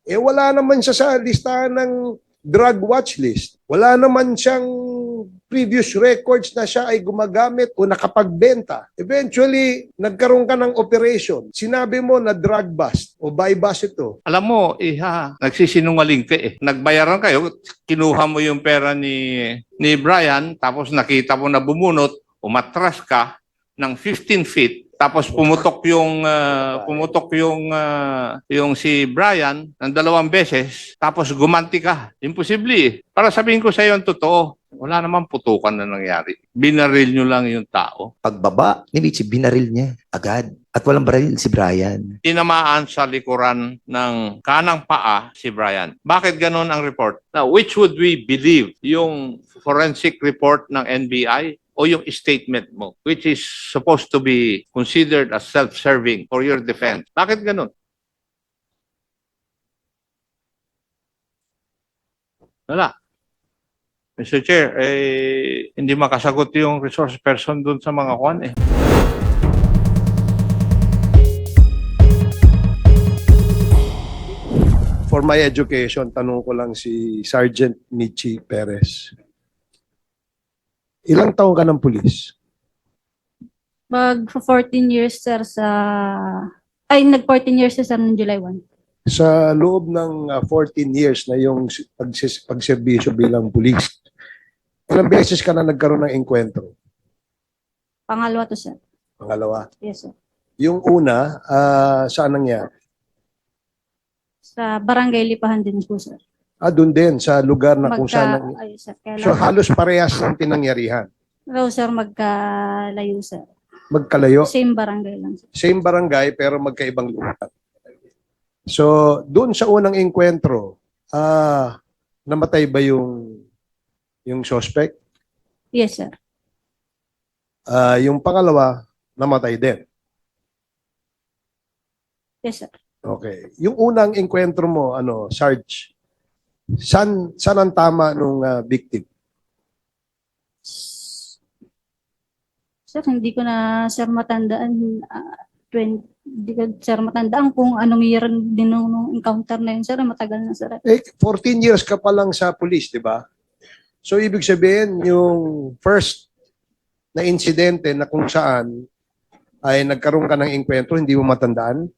Wala naman siya sa listahan ng drug watch list. Wala naman siyang previous records na siya ay gumagamit o nakapagbenta. Eventually, nagkaroon ka ng operation. Sinabi mo na drug bust o buy bust ito. Alam mo, nagsisinungaling ka eh. Nagbayaran kayo, kinuha mo yung pera ni Brian, tapos nakita mo na bumunot, umatras ka ng 15 feet, tapos pumutok yung si Brian ng 2 beses, tapos gumanti ka. Imposible eh. Para sabihin ko sa iyo ang totoo, wala namang putukan na nangyari. Binaril nyo lang yung tao. Pagbaba ni Mitchie, binaril niya agad. At walang baril si Brian. Tinamaan sa likuran ng kanang paa si Brian. Bakit ganun ang report? Now, which would we believe? Yung forensic report ng NBI o yung statement mo, which is supposed to be considered as self-serving for your defense? Bakit ganun? Wala. Mr. Chair, hindi makasagot yung resource person dun sa mga kwan eh. For my education, tanong ko lang si Sergeant Michi Perez. Ilang taong ka ng pulis? Mag 14 years sir nag 14 years sir noong July 1. Sa loob ng 14 years na yung pagserbisyo bilang pulis, ilang beses ka na nagkaroon ng engkwentro? Pangalawa to sir. Pangalawa. Yes sir. Yung una, saan nangyari? Sa Barangay Lipahan din po sir. Doon din, sa lugar na kung saan. Ay, sir, So halos parehas ng pinangyarihan. Pero sir, magkalayo sir. Magkalayo. Same barangay lang sir. Same barangay pero magkaibang lugar. So doon sa unang engkwentro, namatay ba yung suspect? Yes sir. Yung pangalawa, namatay din. Yes sir. Okay. Yung unang engkwentro mo, Sarge, saan ang tama nung victim? Sir, hindi ko na sir matandaan. Hindi ko sir matandaan kung anong year din nung encounter na yun sir. Matagal na sir. 14 years ka pa lang sa police, di ba? So ibig sabihin, yung first na insidente na kung saan ay nagkaroon ka ng engkwentro, hindi mo matandaan?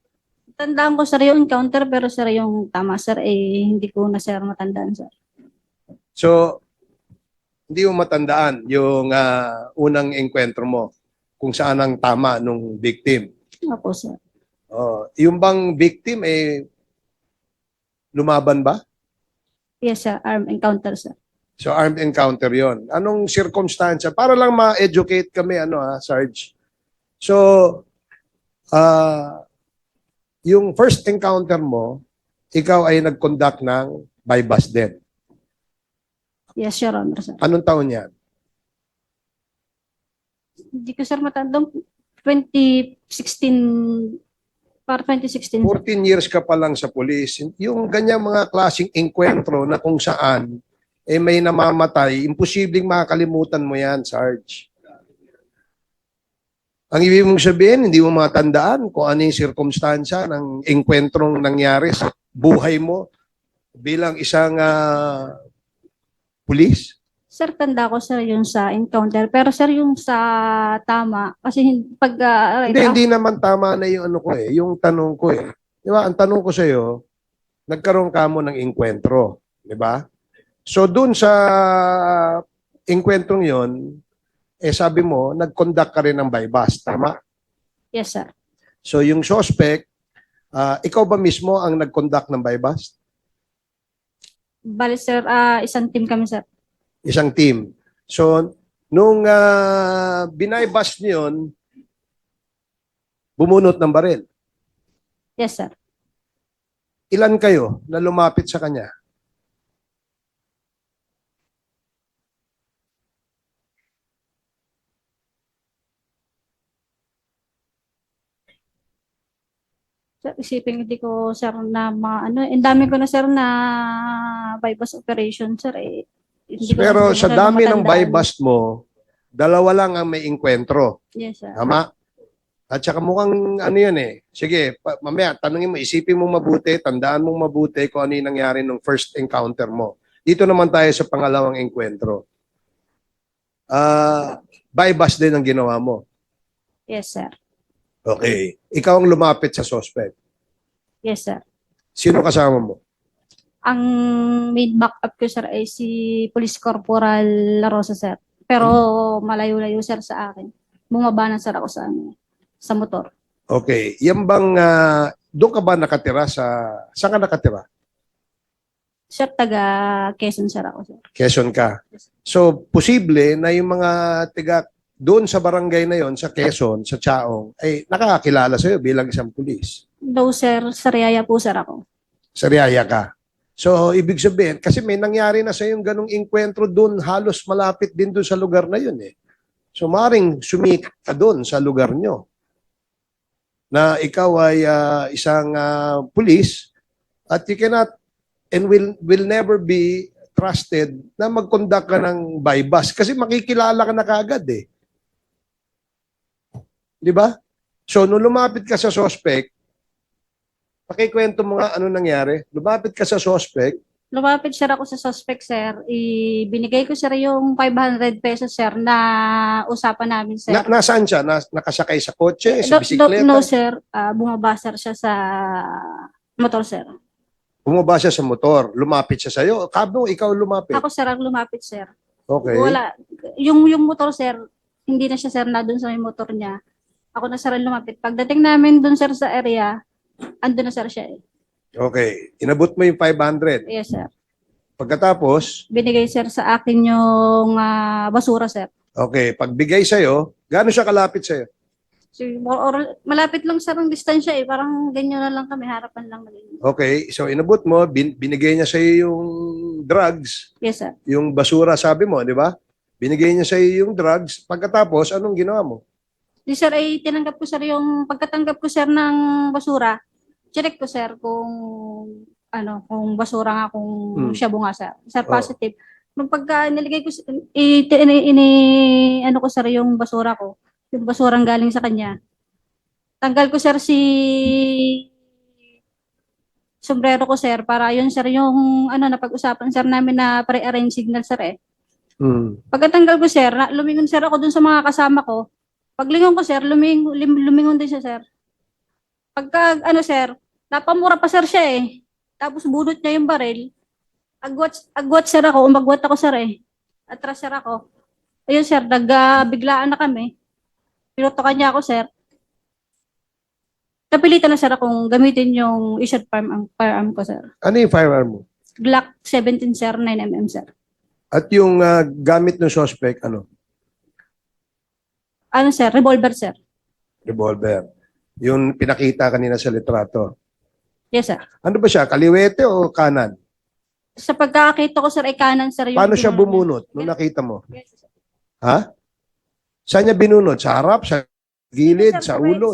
Tandaan ko sir yung encounter pero sir yung tama sir hindi ko na sir matandaan sir. So, hindi mo matandaan yung unang engkwentro mo kung saan ang tama nung victim. Opo sir. Yung bang victim, lumaban ba? Yes sir, armed encounter sir. So, armed encounter yon. Anong circumstansya? Para lang ma-educate kami, Sarge. So, yung first encounter mo, ikaw ay nag-conduct ng buy bust din. Yes, Your Honor, sir. Anong taon yan? Hindi ko, sir, matandang 2016, para 2016. 14 years ka pa lang sa police. Yung ganyang mga klaseng enkwentro na kung saan may namamatay, imposibleng makakalimutan mo yan, Sarge. Ang ibig mong sabihin, hindi mo matandaan kung ano yung sirkumstansya ng engkwentrong nangyari sa buhay mo bilang isang pulis? Sir, tanda ko, sir, yung sa encounter. Pero, sir, yung sa tama, kasi pag... Hindi naman tama na yung yung tanong ko eh. Di ba? Ang tanong ko sa iyo, nagkaroon ka mo ng engkwentro. Di ba? So, dun sa engkwentrong yon, sabi mo, nag-conduct ka rin ng buy bust. Tama? Yes, sir. So, yung suspect, ikaw ba mismo ang nag-conduct ng buy bust? Bali, sir, isang team kami, sir. Isang team. So, nung binay-bust niyo yun, bumunot ng baril. Yes, sir. Ilan kayo na lumapit sa kanya? Sir, isipin hindi ko, sir, na ang dami ko na, sir, na bypass operation, sir, Hindi ko Pero na sa masyado dami ng matandaan. buy bust mo, dalawa lang ang may engkwentro. Yes, sir. Tama? At saka mukhang ano yan eh. Sige, mamaya tanungin mo, isipin mo mabuti, tandaan mo mabuti kung ano yung nangyari nung first encounter mo. Dito naman tayo sa pangalawang enkwentro. By bus din ang ginawa mo. Yes, sir. Okay. Ikaw ang lumapit sa suspect. Yes, sir. Sino kasama mo? Ang main backup ko, sir, ay si Police Corporal La Rosa, sir. Pero malayo-layo, sir, sa akin. Bumaba na, sir, ako sa motor. Okay. Yan bang, doon ka ba nakatira saan ka nakatira? Sir, taga Quezon, sir, ako, sir. Quezon ka. So, posible na yung mga tiga doon sa barangay na yon, sa Quezon, sa Chaong, ay nakakakilala sa'yo bilang isang pulis. No, sir, sa Riyaya po, sir, ako. Sa Riyaya ka. So, ibig sabihin, kasi may nangyari na sa yung ganong enkwentro doon, halos malapit din doon sa lugar na yun eh. So, maring sumikat ka doon sa lugar nyo na ikaw ay isang pulis at you cannot and will never be trusted na mag-conduct ka ng by bus kasi makikilala ka na kaagad eh. Di ba? So, nung lumapit ka sa suspect, pakikwento mo nga ano nangyari. Lumapit ka sa suspect, Lumapit, sir, ako sa suspect, sir. Binigay ko, sir, yung 500 pesos, sir, na usapan namin, sir. nasaan siya? Nakasakay sa kotse, sa No, bisikleta? no, sir. Bumaba, sir, siya sa motor, sir. Bumaba siya sa motor, lumapit siya sa'yo. Kabo, ikaw lumapit. Ako, sir, ang lumapit, sir. Okay. Wala. Yung motor, sir, hindi na siya, sir, na dun sa may motor niya. Ako na, sir, ang lumapit. Pagdating namin dun, sir, sa area, andun na, sir, siya eh. Okay. Inabot mo yung 500. Yes, sir. Pagkatapos, Binigay, sir, sa akin yung basura, sir. okay, pagbigay sa'yo, gaano siya kalapit sa'yo? So, malapit lang, sir, ang distansya eh. Parang ganyan na lang kami, harapan lang. Okay, so inabot mo, binigay niya sa'yo yung drugs, Yes, sir. yung basura sabi mo, di ba? Binigay niya sa'yo yung drugs. Pagkatapos, anong ginawa mo? Di, sir, ay tinanggap ko, sir, yung pagkatanggap ko, sir, ng basura. Check ko, sir, kung basura nga, kung shabu nga, sir. Sir, Oh. positive. Nung pagka niligay ko, ano ko, sir, yung basura ko, yung basurang galing sa kanya. Tanggal ko, sir, sombrero ko, sir, para yun, sir, yung napag-usapan, sir, namin na pre-arrange signal, sir, eh. Pagkatanggal ko, sir, lumingon, sir, ako dun sa mga kasama ko. Paglingon ko, sir, lumingon din siya, sir. Pagka, sir, napamura pa, sir, siya, eh. Tapos bunot niya yung baril. Agwat, sir, ako. Umagwat ako, sir, eh. Atras, sir, ako. Ayun, sir, biglaan na kami. Pinutokan niya ako, sir. Napilitan na, sir, akong gamitin yung issued firearm ko, sir. Ano yung firearm mo? Glock 17, sir, 9mm, sir. At yung gamit ng suspect, ano? Sir, revolver, sir. Revolver. Yung pinakita kanina sa litrato. Yes, sir. Ano ba siya? Kaliwete o kanan? Sa pagkakita ko, sir, ay kanan, sir. Yung Paano siya binunot niya. bumunot nung nakita mo? Yes, sir. Ha? Saan niya binunot? Sa harap? Sa gilid? Sir, Sa ulo?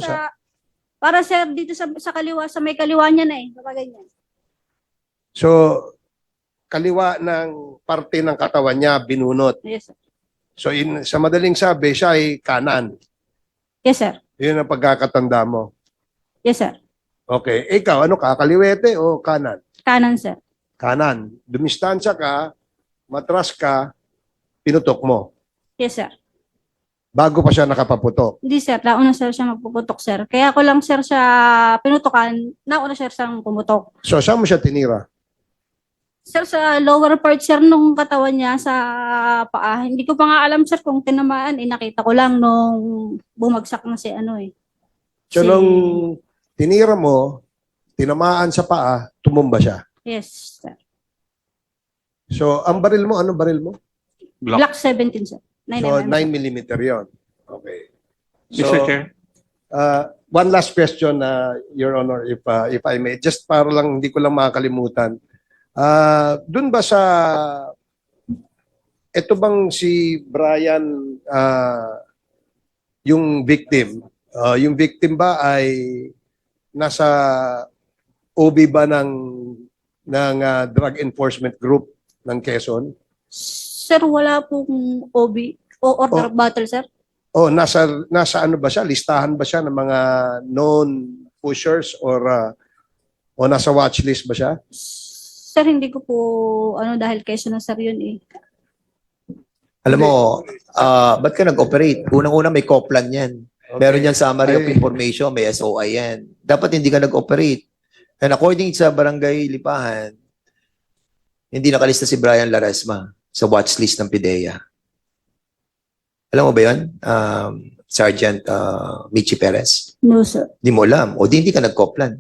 Para, sir, dito sa kaliwa, sa may kaliwa niya na eh. Kapag ganyan. So, kaliwa ng parte ng katawan niya binunot. Yes, sir. So, sa madaling sabi, siya ay kanan. Yes, sir. Yun ang pagkakatanda mo. Yes, sir. Okay. Ikaw, ano ka? Kaliwete o kanan? Kanan, sir. Kanan. Dumistansya ka, matras ka, pinutok mo. Yes, sir. Bago pa siya nakapaputok. Hindi, sir. Nauna, sir, siya magpuputok, sir. Kaya ko lang, sir, siya pinutukan. Nauna, sir, siyang pumutok. So, saan mo siya tinira? Sir, sa lower part, sir, nung katawan niya sa paa. Hindi ko pa nga alam, sir, kung tinamaan. Nakita ko lang nung bumagsak na So, nung tinira mo, tinamaan sa paa, tumumba siya. Yes, sir. So, ang baril mo, anong baril mo? Glock 17, sir. 9mm. So, 9mm yon. Okay. So, Mr. Chair? one last question, Your Honor, if I may. Just para lang, hindi ko lang makakalimutan. Doon ba sa, ito bang si Brian, yung victim ba ay nasa OB ba ng Drug Enforcement Group ng Quezon? Sir, wala pong OB o order of battle, sir. Oh, nasa ano ba siya? Listahan ba siya ng mga known pushers o nasa watchlist ba siya? Sir, hindi ko po, dahil Quezon na sir yun eh. Alam mo, ba't ka nag-operate? Unang-una may COPLAN yan. Meron yan summary of Ay. information, may SOI yan. Dapat hindi ka nag-operate. And according sa Barangay Lipahan, hindi nakalista si Brian Laresma sa watchlist ng PIDEA. Alam mo ba yun, Sergeant Michi Perez? No, sir. Di mo alam. O di hindi ka nag-COPLAN,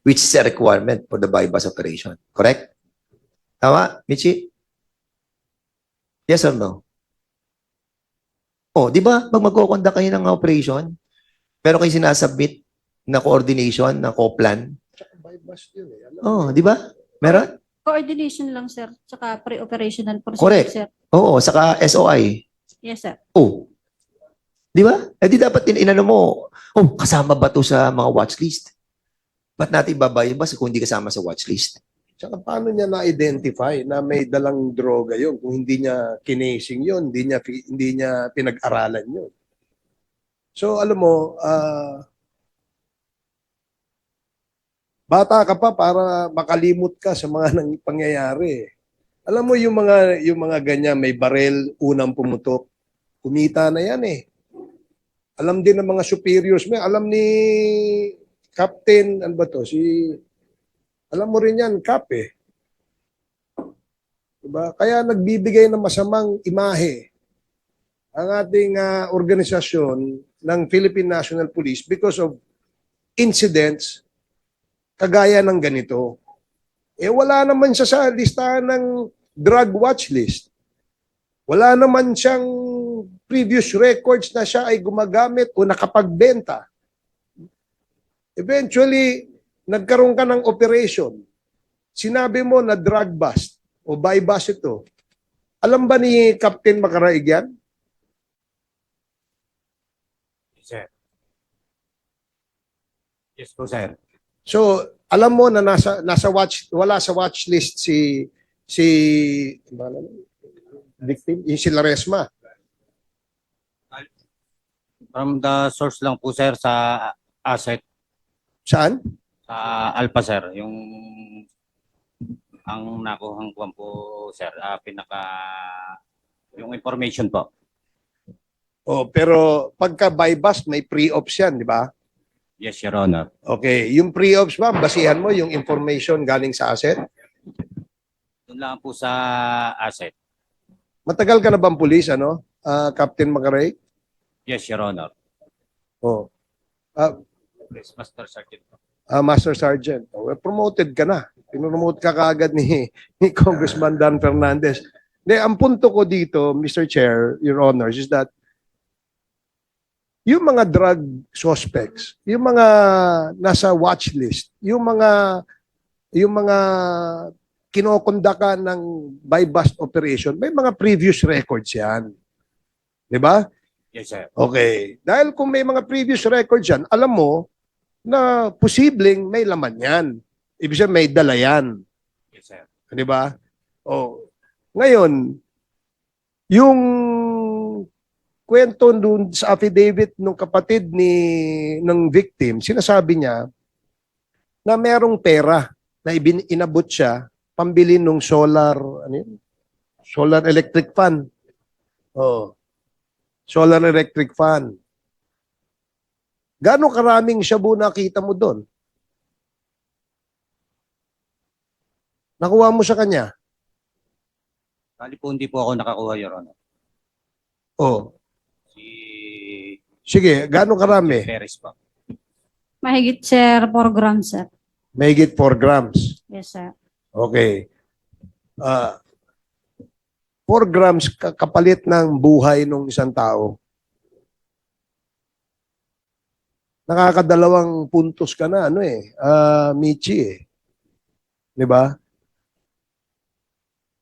which is a requirement for the bypass operation. Correct? Tama, Michi? Yes or no? O, di ba, pag magkukonda kayo ng operation, pero kayo sinasubmit na coordination, na COPLAN, Bypass yun eh. Alam mo. oh, di ba? Meron? Coordination lang, sir. Tsaka pre-operational procedure, Correct. sir. Oo, saka SOI. Yes, sir. Oh. Di ba? Eh di dapat inano mo, oh, kasama ba to sa mga watchlist? Ba't natin babayabas kung hindi kasama sa watchlist? Tsaka paano niya na-identify na may dalang droga yun kung hindi niya kinasing yun, hindi niya pinag-aralan yun. So alam mo, bata ka pa para makalimot ka sa mga pangyayari. Alam mo yung mga ganyan, may barel, unang pumutok, kumita na yan eh. Alam din ng mga superiors mo, alam ni Captain, ano ba to, alam mo rin yan, Cap eh. Diba? Kaya nagbibigay ng masamang imahe ang ating organisasyon ng Philippine National Police because of incidents kagaya ng ganito. Eh wala naman siya sa listahan ng drug watch list. Wala naman siyang previous records na siya ay gumagamit o nakapagbenta. Eventually, nagkaroon ka ng operation. Sinabi mo na drug bust o buy bust ito. Alam ba ni Captain Macaraig yan? Sir. Yes po, sir. So, alam mo na wala sa watch list si victim, yung si Laresma. From the source lang po, sir, sa asset, Saan? sa Alpha, sir. Ang nakuhang kuwan po, sir, yung information po. Oh, pero pagka buy bust may pre-ops yan, di ba? Yes, Your Honor. Okay, yung pre-ops ba, basihan mo yung information galing sa asset? Doon lang po sa asset. Matagal ka na bang pulis, ano? Captain Macaray? Yes, Your Honor. Oh. Yes, Master Sergeant po. Master Sergeant. Oh, well, promoted ka na. Pinromote ka kaagad ni Congressman Dan Fernandez. De, ang punto ko dito, Mr. Chair, Your Honors, is that yung mga drug suspects, yung mga nasa watch list, yung mga kinokondakan ng buy bust operation, may mga previous records yan. Di ba? Yes, sir. Okay. Dahil kung may mga previous records yan, alam mo na posibleng may laman yan. Ibig sabihin may dala yan. Yes, sir. Di ba? Oh. Ngayon, yung kwento dun sa affidavit ng kapatid ng victim, sinasabi niya na merong pera na inabot siya pambili ng solar electric fan. Oh. Solar electric fan. Gaano karaming shabu nakita mo doon? Nakuha mo sa kanya? Kali po hindi po ako nakakuha, Your Honor. Oh. Si Sige, gaano karami? Perez po. Mahigit, sir, 4 grams, sir. Mahigit 4 grams. Yes, sir. Okay. 4 grams kapalit ng buhay ng isang tao. Nakakadalawang puntos ka na, Michi eh. Di ba?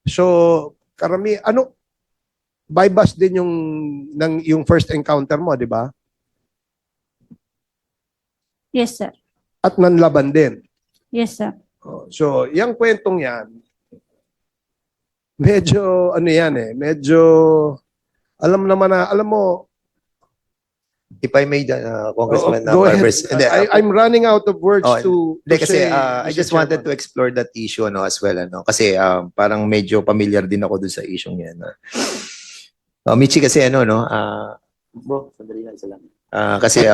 So, buy bust din yung first encounter mo, di ba? Yes, sir. At nanlaban din. Yes, sir. So, yung kwentong yan, medyo, medyo, alam mo, If I may, Congressman Go ahead. Barbers. Hindi, I'm running out of words Oh, to Hindi, kasi say, I Mr. just wanted to Chairman. explore that issue as well kasi parang medyo familiar din ako dun sa issue niyan. Michi kasi no bro, sandali lang isa lang. Kasi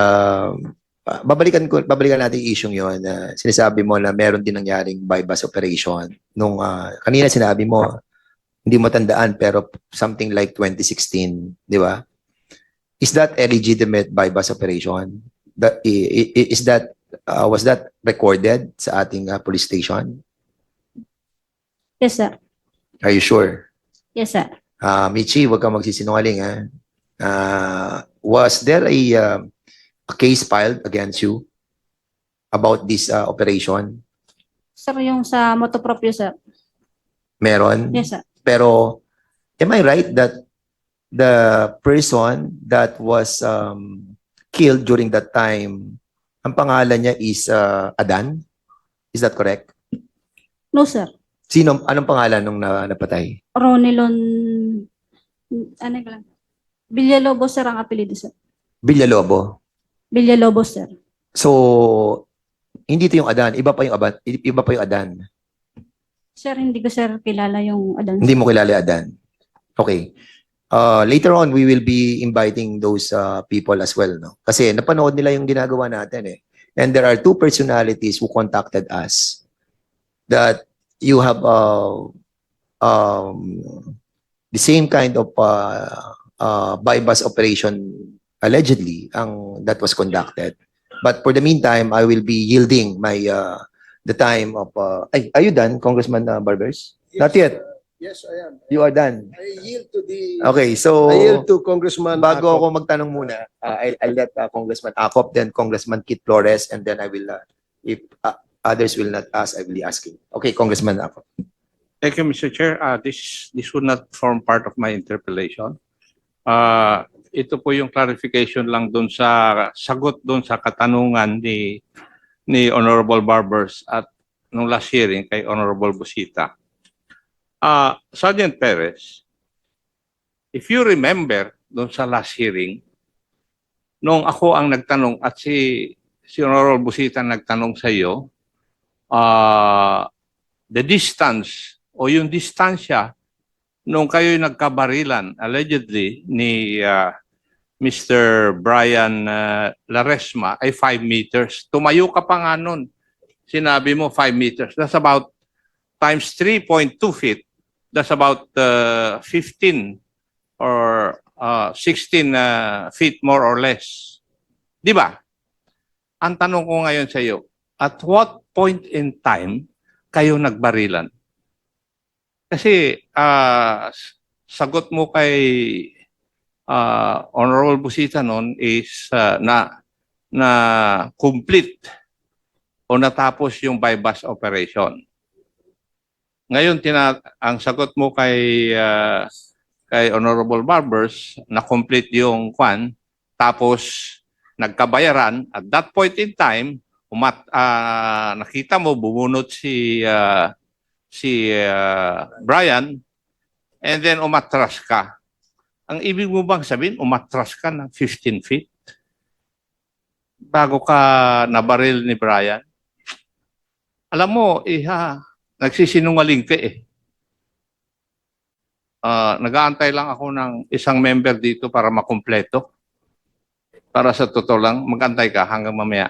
babalikan natin yung issue yon na sinasabi mo na meron din nangyaring bypass operation nung kanina sinabi mo hindi mo tandaan pero something like 2016, di ba? Is that a legitimate bypass operation? Is that was that recorded sa ating police station? Yes, sir. Are you sure? Yes, sir. Michi, wag kang magsisinungaling ha. Was there a case filed against you about this operation? Sir, yung sa motopropyo, sir. Meron? Yes, sir. Pero am I right that the person that was killed during that time, ang pangalan niya is Adan? Is that correct? No, sir. Anong pangalan nung napatay? Ronilon, ano ka lang? Villalobos, sir, ang apelido, sir. Villalobo. Villalobos, sir. So, hindi ito yung Adan. Iba pa yung Adan. Sir, hindi ko, sir, kilala yung Adan. Hindi mo kilala Adan. Okay. Later on, we will be inviting those people as well, no? Kasi napanood nila yung ginagawa natin eh. And there are two personalities who contacted us that you have the same kind of bypass operation allegedly that was conducted. But for the meantime, I will be yielding the time of are you done, Congressman Barbers? Not yet. Yes, I am. You are done. I yield to the... Okay, so I yield to Congressman bago Acop. ako magtanong muna, I'll let Congressman Acop, then Congressman Kit Flores, and then I will, if others will not ask, I will be asking. Okay, Congressman Acop. Thank you, Mr. Chair. This would not form part of my interpellation. Ito po yung clarification lang doon sa sagot doon sa katanungan ni Honorable Barbers at nung last hearing kay Honorable Busita. Sergeant Perez, if you remember doon sa last hearing, nung ako ang nagtanong at si Honorable Busita nagtanong sa iyo, the distance o yung distansya nung kayo nagkabarilan allegedly ni Mr. Brian Laresma ay 5 meters. Tumayo ka pa nga nun. Sinabi mo 5 meters. That's about times 3.2 feet. That's about 15 or 16 feet more or less. Di ba? Ang tanong ko ngayon sa iyo, at what point in time kayo nagbarilan? Kasi sagot mo kay Honorable Busita noon is na complete o natapos yung bypass operation. Ngayon ang sagot mo kay Honorable Barbers na complete yung tapos nagkabayaran at that point in time nakita mo bumunot si Brian and then umatras ka. Ang ibig mo bang sabihin umatras ka ng 15 feet bago ka nabaril ni Brian? Alam mo, nagsisinungaling ka eh. Nag-aantay lang ako ng isang member dito para makumpleto. Para sa totoo lang, mag-antay ka hanggang mamaya.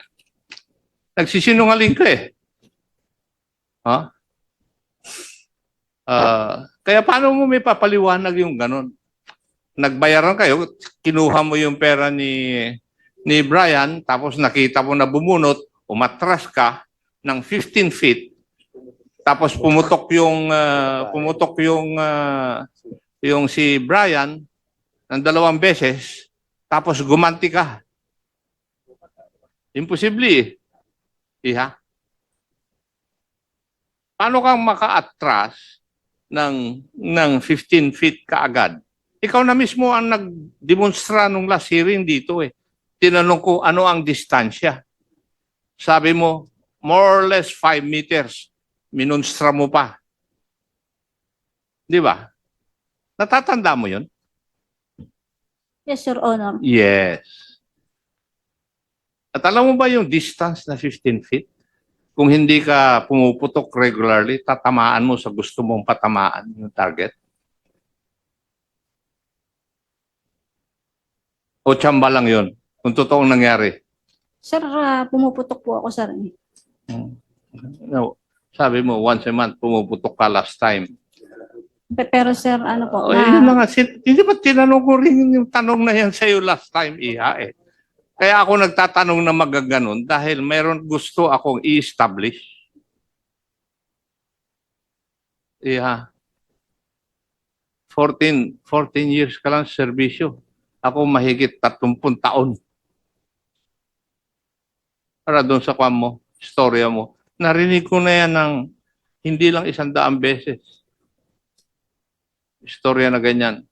Nagsisinungaling ka eh. Kaya paano mo may papaliwanag yung ganun? Nagbayaran kayo, kinuha mo yung pera ni Brian, tapos nakita mo na bumunot, umatras ka ng 15 feet, tapos pumutok yung si Brian ng 2 beses, tapos gumanti ka. Imposible eh. Iha? Paano kang maka-atras ng 15 feet kaagad? Ikaw na mismo ang nagdemonstra nung last hearing dito eh. Tinanong ko ano ang distansya. Sabi mo, more or less 5 meters. Minonstra mo pa. Di ba? Natatanda mo yun? Yes, Your Honor. Yes. At alam mo ba yung distance na 15 feet? Kung hindi ka pumuputok regularly, tatamaan mo sa gusto mong patamaan yung target? O tsamba lang yun? Kung totoong nangyari? Sir, pumuputok po ako, sir. No, sabi mo, once a month, pumuputok ka last time. Pero sir, ano po, O, yun na nga. Hindi ba tinanong ko rin yung tanong na yan sa'yo last time, Iha eh. Kaya ako nagtatanong na magaganon dahil mayroon gusto akong i-establish. Iha. 14 years ka lang sa serbisyo. Ako mahigit 30 taon. Para doon sa kwan mo, istorya mo. Narinig ko na yan ng hindi lang 100 beses. Istorya na ganyan.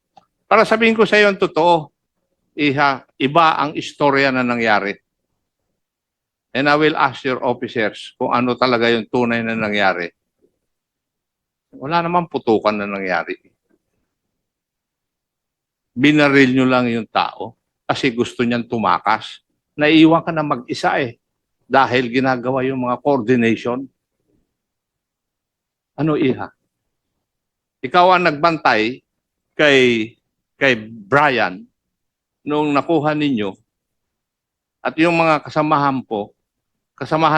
Para sabihin ko sa iyo ang totoo, Iha, iba ang istorya na nangyari. And I will ask your officers kung ano talaga yung tunay na nangyari. Wala namang putukan na nangyari. Binaril nyo lang yung tao kasi gusto niyan tumakas. Naiiwan ka na mag-isa eh dahil ginagawa yung mga coordination. Ano, Iha? Ikaw ang nagbantay kay Brian nung nakuha ninyo at yung mga kasamahan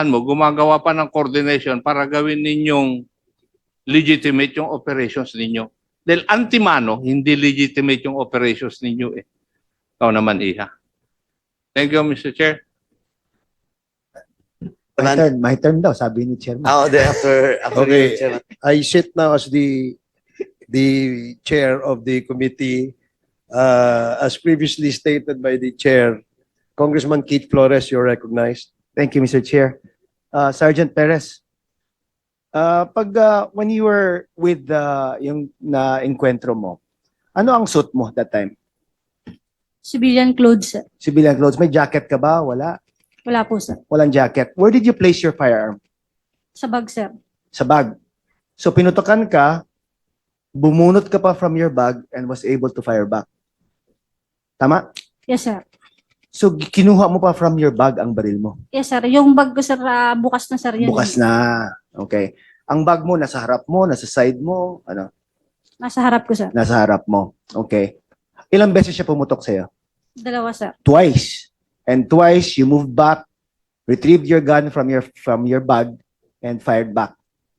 mo, gumagawa pa ng coordination para gawin ninyong legitimate yung operations ninyo. Dahil antimano, hindi legitimate yung operations ninyo eh. Ikaw naman, Iha. Thank you, Mr. Chair. My turn daw, sabi ni Chairman. After Okay. you, Chairman. I sit now as the chair of the committee. As previously stated by the chair, Congressman Keith Flores, you're recognized. Thank you, Mr. Chair. Sergeant Perez, when you were with yung na-encuentro mo, ano ang suit mo that time? Civilian clothes, sir. Civilian clothes. May jacket ka ba? Wala. Wala po, sir. Walang jacket. Where did you place your firearm? Sa bag, sir. Sa bag. So pinutokan ka, bumunot ka pa from your bag and was able to fire back. Tama? Yes, sir. So kinuha mo pa from your bag ang baril mo. Yes, sir. Yung bag ko, sir, bukas na, sir. Yun. Bukas na. Okay. Ang bag mo nasa harap mo, nasa side mo, ano? Nasa harap ko, sir. Nasa harap mo. Okay. Ilang beses siya pumutok sa'yo? Dalawa, sir. Twice. And twice you moved back, retrieved your gun from your bag, and fired back.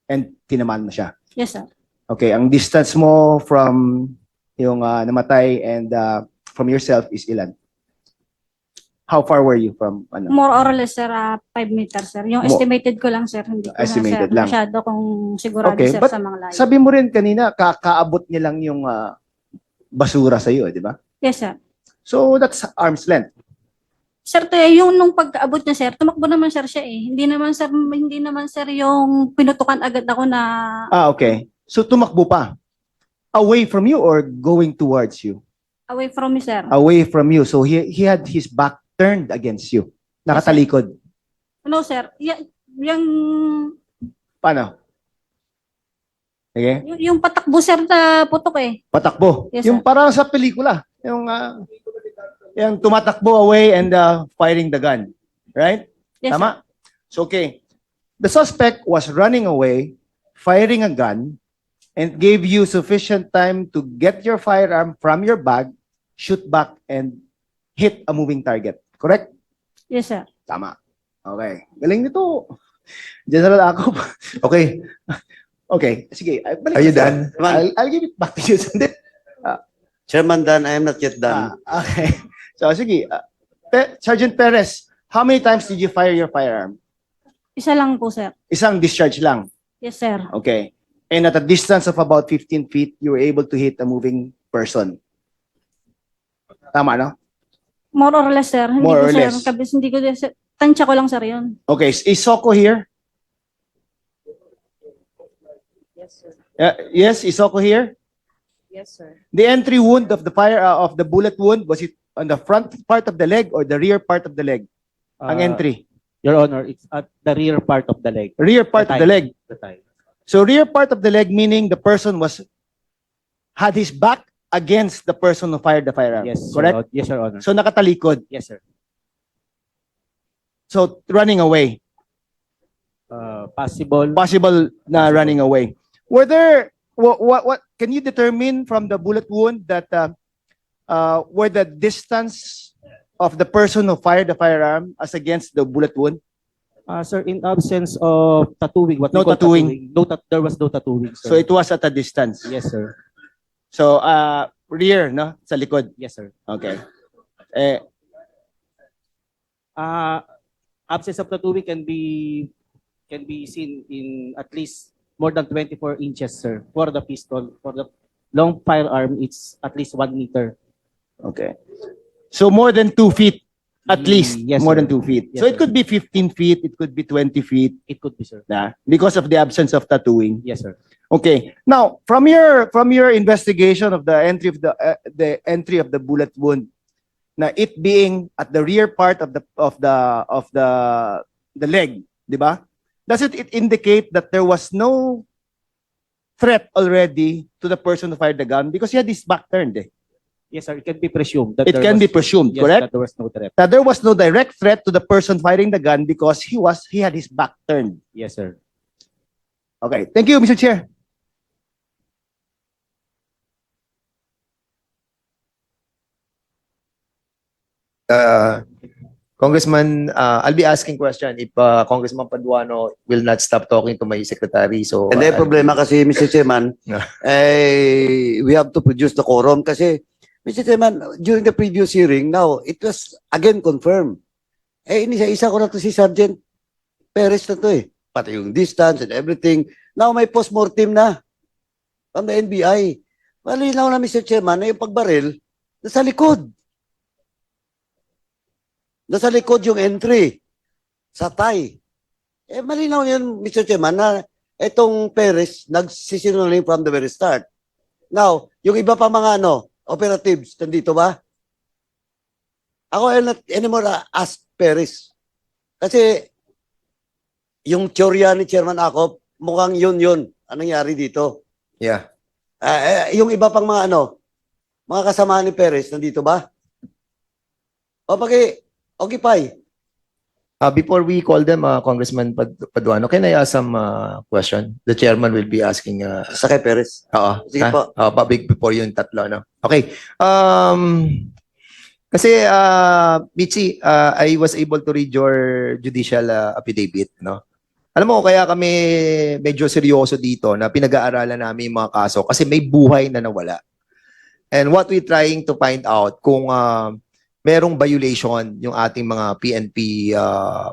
And tinamaan mo siya. Yes, sir. Okay. Ang distance mo from yung namatay and from yourself is ilan? How far were you from ano? More or less, sir, 5 meters, sir. Yung estimated ko lang, sir. Hindi ko Estimated na, sir, lang. masyado kung sigurado, Okay, sir, but sa mga layo. Sabi mo rin kanina, kaabot niya lang yung basura sa iyo, di ba? Yes, sir. So that's arm's length. Sir, yung nung pagkaabot niya, sir, tumakbo naman, sir, siya eh. Hindi naman, sir, yung pinutukan agad ako na Okay. So tumakbo pa. Away from you or going towards you? away from me, sir. Away from you. So he had his back turned against you. Nakatalikod. No, sir. Yung Paano? Okay? yung patakbo, sir, na putok eh. Patakbo. Yes, Yung sir. parang sa pelikula. Yung tumatakbo away and firing the gun. Right? Yes, Tama? So, okay. The suspect was running away, firing a gun, and gave you sufficient time to get your firearm from your bag, shoot back, and hit a moving target. Correct? sir. Yes, sir. Tama. Okay. Galing nito. General ako. Okay. Okay. Sige. Balik Are you ko sa'yo. done? I'll give it back to you. Sandali. Chairman Dan, I am not yet done. Okay. So, sige. Sergeant Perez, how many times did you fire your firearm? Isa lang po, sir. Isang discharge lang. Yes, sir. Okay. And at a distance of about 15 feet, you were able to hit a moving person. Tama, no? More or less, sir. Hindi More ko, or sir. less. Hindi ko, sir. Tansya ko lang, sir, yun. Okay. Is Soko here? Yes, sir. Yes, is Soko here? Yes, sir. The entry wound of the of the bullet wound, was it on the front part of the leg or the rear part of the leg? Ang entry. Your Honor, it's at the rear part of the leg. Rear part of the leg. The thigh. So rear part of the leg meaning the person had his back against the person who fired the firearm. Yes, Correct? Yes, Your Honor. So nakatalikod. Yes, sir. So running away, Possible. possible na running away. Were there what can you determine from the bullet wound that were the distance of the person who fired the firearm as against the bullet wound? Sir, in absence of tattooing, what No we call tattooing. there was no tattooing, sir. So it was at a distance. Yes, sir. So rear, no, sa likod. Yes, sir. Okay. Eh, Absence of tattooing can be seen in at least more than 24 inches, sir. For the pistol, for the long firearm, it's at least 1 meter. okay. So more than 2 feet, at least Yes, more sir. than 2 feet. Yes, So it sir. could be 15 feet, it could be 20 feet, It could be, sir. because of the absence of tattooing. Yes, sir. Okay. Now, from your investigation of the entry of the bullet wound, na it being at the rear part of the leg, di ba? Does it indicate that there was no threat already to the person who fired the gun because he had his back turned? Eh? Yes, sir. It can be presumed that It can be presumed, yes, correct? that there was no threat. That there was no direct threat to the person firing the gun because he had his back turned. Yes, sir. Okay. Thank you, Mr. Chair. Congressman, I'll be asking question if Congressman Paduano will not stop talking to my secretary. So, Hindi, problema kasi, Mr. Chairman, we have to produce the quorum kasi, Mr. Chairman, during the previous hearing, now, it was again confirmed. Inisa-isa ko na to si Sergeant Perez na to eh. Pati yung distance and everything. Now, may post-mortem na from the NBI. Malinaw na, Mr. Chairman, na yung pagbaril, nasa likod. Nasa likod yung entry sa tie. Malinaw yan, Mr. Chairman, na itong Perez nagsisinungaling from the very start. Now, yung iba pa mga operatives, nandito ba? Ako ay not anymore ask Perez. Kasi yung teorya ni Chairman Akop, mukhang yun. Anong nangyari dito? yeah. Yung iba pang mga mga kasama ni Perez, nandito ba? O okay, Pai. Before we call them, Congressman Paduano, can I ask some question? The chairman will be asking. Sa kay Perez. Oo. Sige po. Before yung tatlo, no? Okay. Kasi, Michi, I was able to read your judicial affidavit, no? Alam mo, kaya kami medyo seryoso dito na pinag-aaralan namin yung mga kaso kasi may buhay na nawala. And what we trying to find out kung merong violation yung ating mga PNP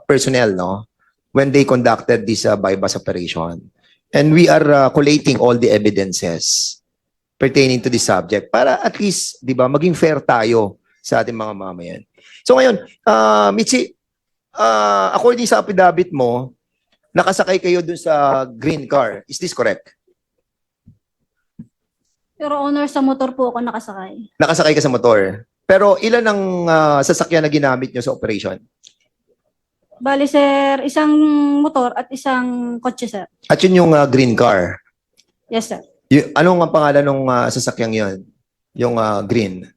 personnel, no? When they conducted this bypass operation. And we are collating all the evidences pertaining to this subject para at least, di ba, maging fair tayo sa ating mga mamayan. So ngayon, Michi, according sa affidavit mo, nakasakay kayo dun sa green car. Is this correct? Pero honor, sa motor po ako nakasakay. Nakasakay ka sa motor. Pero ilan ang sasakyan na ginamit nyo sa operation? Bali, sir, isang motor at isang kotse, sir. At yun yung green car. Yes, sir. Anong ang pangalan ng sasakyang yon? Yung green.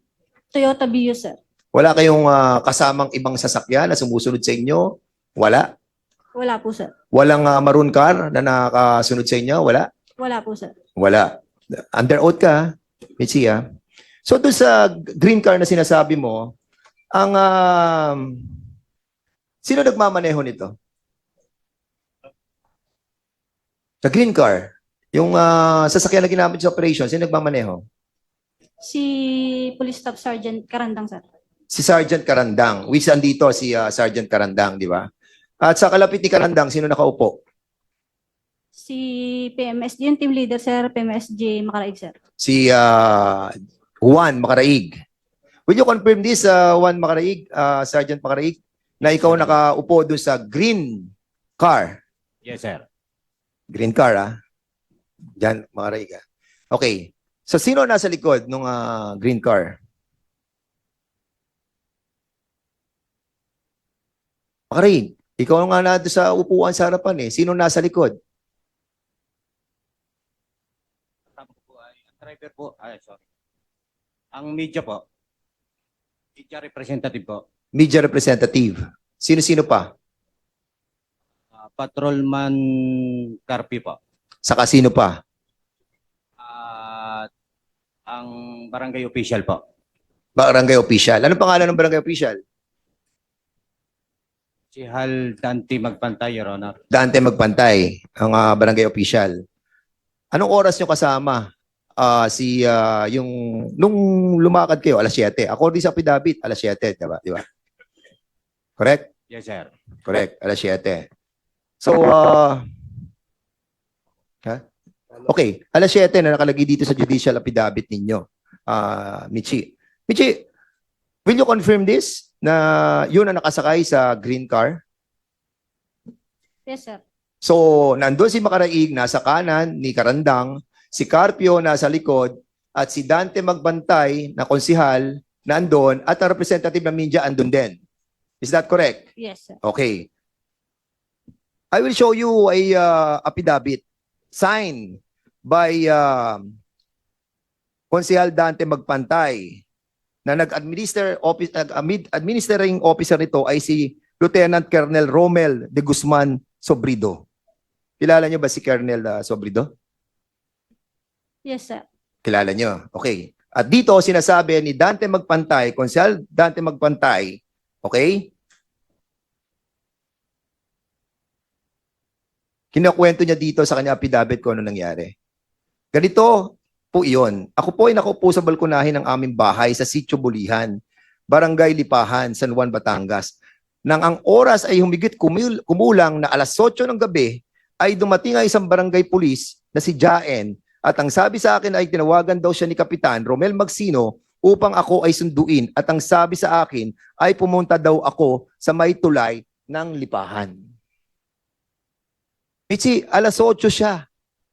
Toyota Vios, sir. Wala kayong kasamang ibang sasakyan na sumusunod sa inyo? Wala? Wala po, sir. Walang maroon car na nakasunod sa inyo? Wala? Wala po, sir. Wala. Under oath ka, Mitzi, ah. So doon sa green car na sinasabi mo, ang sino nagmamaneho nito? Sa green car, yung sasakyan na ginamit sa operation, sino nagmamaneho? Si Police Staff Sergeant Karandang, sir. Si Sergeant Karandang. Which andito si Sergeant Karandang, di ba? At sa kalapit ni Karandang, sino nakaupo? Si PMSG, yung team leader, sir, PMSG Macaraig, sir. Si Juan Macaraig. Will you confirm this, Juan Macaraig, Sergeant Macaraig, na ikaw nakaupo doon sa green car? Yes, sir. Green car, ah. Diyan, Macaraig, ah. Okay. So, sino nasa likod ng green car? Macaraig, ikaw nga na doon sa upuan sa harapan eh. Sino nasa likod? Tama po ay ang driver po. Sorry. Ang media po. Media representative po. Media representative. Sino-sino pa? Patrolman Carpi po. Sa kasino pa? At ang barangay official po. Barangay official. Anong pangalan ng barangay official? Si Hal Dante Magpantay, Your Honor. Dante Magpantay, ang barangay official. Anong oras nyo kasama? Yung nung lumakad kayo, alas 7. According sa affidavit, alas 7, diba? Diba? Correct? Yes, sir. Correct, alas 7. So, okay, alas 7 na nakalagay dito sa judicial affidavit ninyo, Michi. Michi, will you confirm this na yun ang nakasakay sa green car? Yes, sir. So, nandun si Makaraig nasa kanan ni Karandang, si Carpio nasa likod, at si Dante Magbantay na konsihal nandun, at ang representative ng media andun din. Is that correct? Yes, sir. Okay. I will show you a affidavit signed by Konsehal Dante Magpantay na administering officer nito ay si Lieutenant Colonel Romel de Guzman Sobrido. Kilala niyo ba si Colonel Sobrido? Yes, sir. Kilala niyo. Okay. At dito sinasabi ni Dante Magpantay, Konsehal Dante Magpantay, okay? Kinakwento niya dito sa kanya affidavit ko ano nangyari. Ganito po iyon. Ako po ay nakaupo sa balkonahin ng aming bahay sa Sitio Bulihan, Barangay Lipahan, San Juan, Batangas. Nang ang oras ay humigit kumulang na alas 8 ng gabi, ay dumating ang isang barangay pulis na si Jaen, at ang sabi sa akin ay tinawagan daw siya ni Kapitan Romel Magsino upang ako ay sunduin, at ang sabi sa akin ay pumunta daw ako sa may tulay ng Lipahan. Michi, alas 8 siya.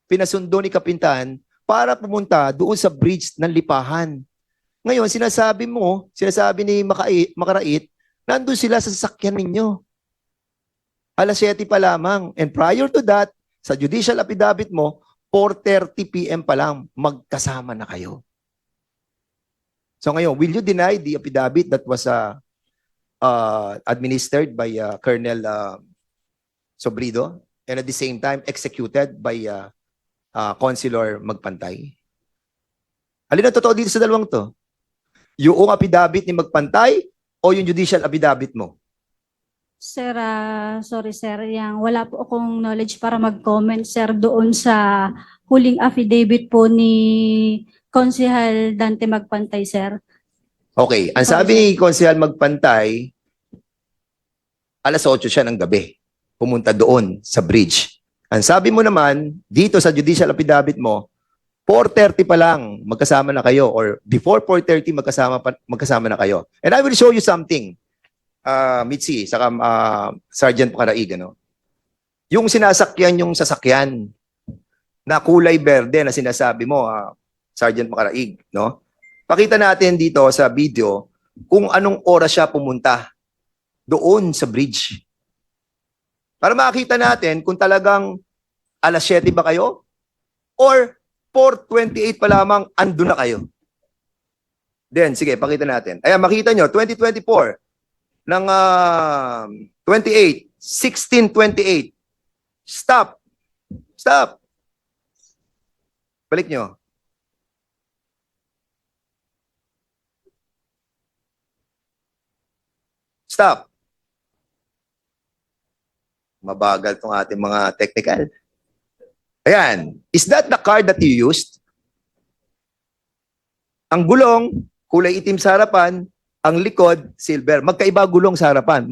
Pinasundo ni Kapitan para pumunta doon sa bridge ng Lipahan. Ngayon, sinasabi ni Makarait, nandun sila sa sasakyan ninyo. Alas 7 pa lamang. And prior to that, sa judicial affidavit mo, 4:30 p.m. pa lang, magkasama na kayo. So ngayon, will you deny the affidavit that was administered by Colonel Sobrido and at the same time executed by Consular Magpantay? Alin ang totoo dito sa dalawang to? Yung affidavit ni Magpantay o yung judicial affidavit mo? Sir, sorry sir, wala po akong knowledge para mag-comment sir doon sa huling affidavit po ni Konsehal Dante Magpantay, sir. Okay, ang sabi ni Konsehal Magpantay, alas 8 siya ng gabi, pumunta doon sa bridge. Ang sabi mo naman, dito sa judicial affidavit mo, 4:30 pa lang magkasama na kayo, or before 4:30 magkasama na kayo. And I will show you something. Mitzi, saka Sergeant Makaraig, ano? Yung sinasakyan yung sasakyan na kulay berde na sinasabi mo, Sergeant Makaraig, no? Pakita natin dito sa video kung anong oras siya pumunta doon sa bridge. Para makita natin kung talagang alas 7 ba kayo or 4:28 pa lamang ando na kayo. Then, sige, pakita natin. Ayan, makita nyo, 2024 ng 16:28. Stop. Stop. Balik nyo. Stop. Mabagal tong ating mga technical. Ayan. Is that the card that you used? Ang gulong, kulay itim sa harapan, ang likod, silver. Magkaiba gulong sa harapan.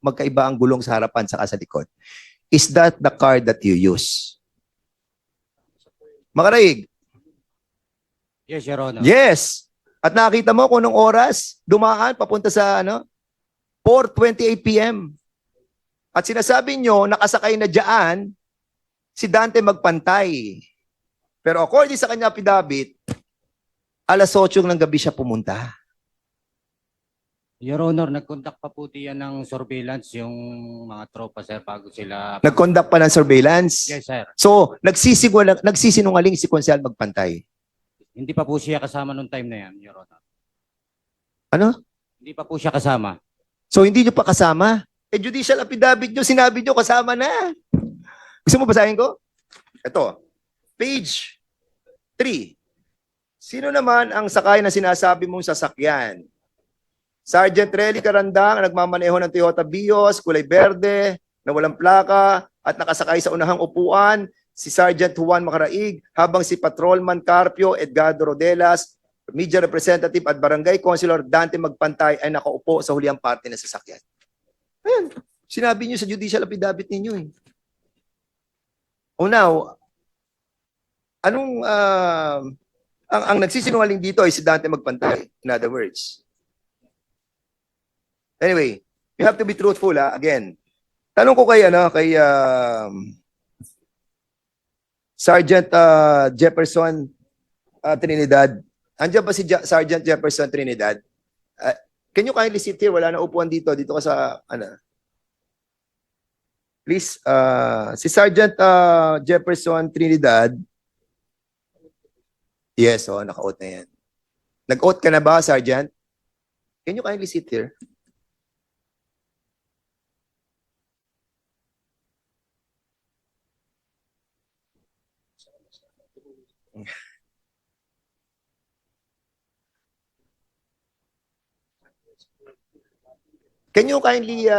Magkaiba ang gulong sa harapan saka sa likod. Is that the card that you use? Makaraig? Yes, Your Honor. Yes. At nakita mo kung anong oras dumaan papunta sa 4:28 p.m. At sinasabi nyo, nakasakay na dyan si Dante Magpantay. Pero according sa kanya affidavit, alas 8 ng gabi siya pumunta. Your Honor, nag-conduct pa po diyan ng surveillance yung mga tropa, sir, bago sila... Nag-conduct pa ng surveillance. Yes, sir. So, nagsisinungaling si Konsehal Magpantay. Hindi pa po siya kasama nung time na yan, Your Honor. Ano? Hindi pa po siya kasama. So, hindi nyo pa kasama. Judicial affidavit nyo, sinabi nyo, kasama na. Gusto mo basahin ko? Ito, page 3. Sino naman ang sakay na sinasabi mong sasakyan? Sergeant Relly Carandang, nagmamaneho ng Toyota Vios, kulay berde, na walang plaka, at nakasakay sa unahang upuan, si Sergeant Juan Macaraig, habang si Patrolman Carpio Edgardo Rodelas, media representative at barangay councilor Dante Magpantay ay nakaupo sa huliang parte ng sasakyan. Ayan, sinabi niyo sa judicial affidavit ninyo eh. Oh now, anong ang nagsisinungaling dito ay si Dante Magpantay, in other words. Anyway, you have to be truthful again. Tanong ko kay Sergeant Jefferson Trinidad. Andiyan ba si Sergeant Jefferson Trinidad? Can you kindly sit here? Wala na upuan dito. Dito ka sa, Please, si Sergeant Jefferson Trinidad. Yes, naka-oath na yan. Nag-oath ka na ba, Sergeant? Can you kindly sit here? Can you kindly,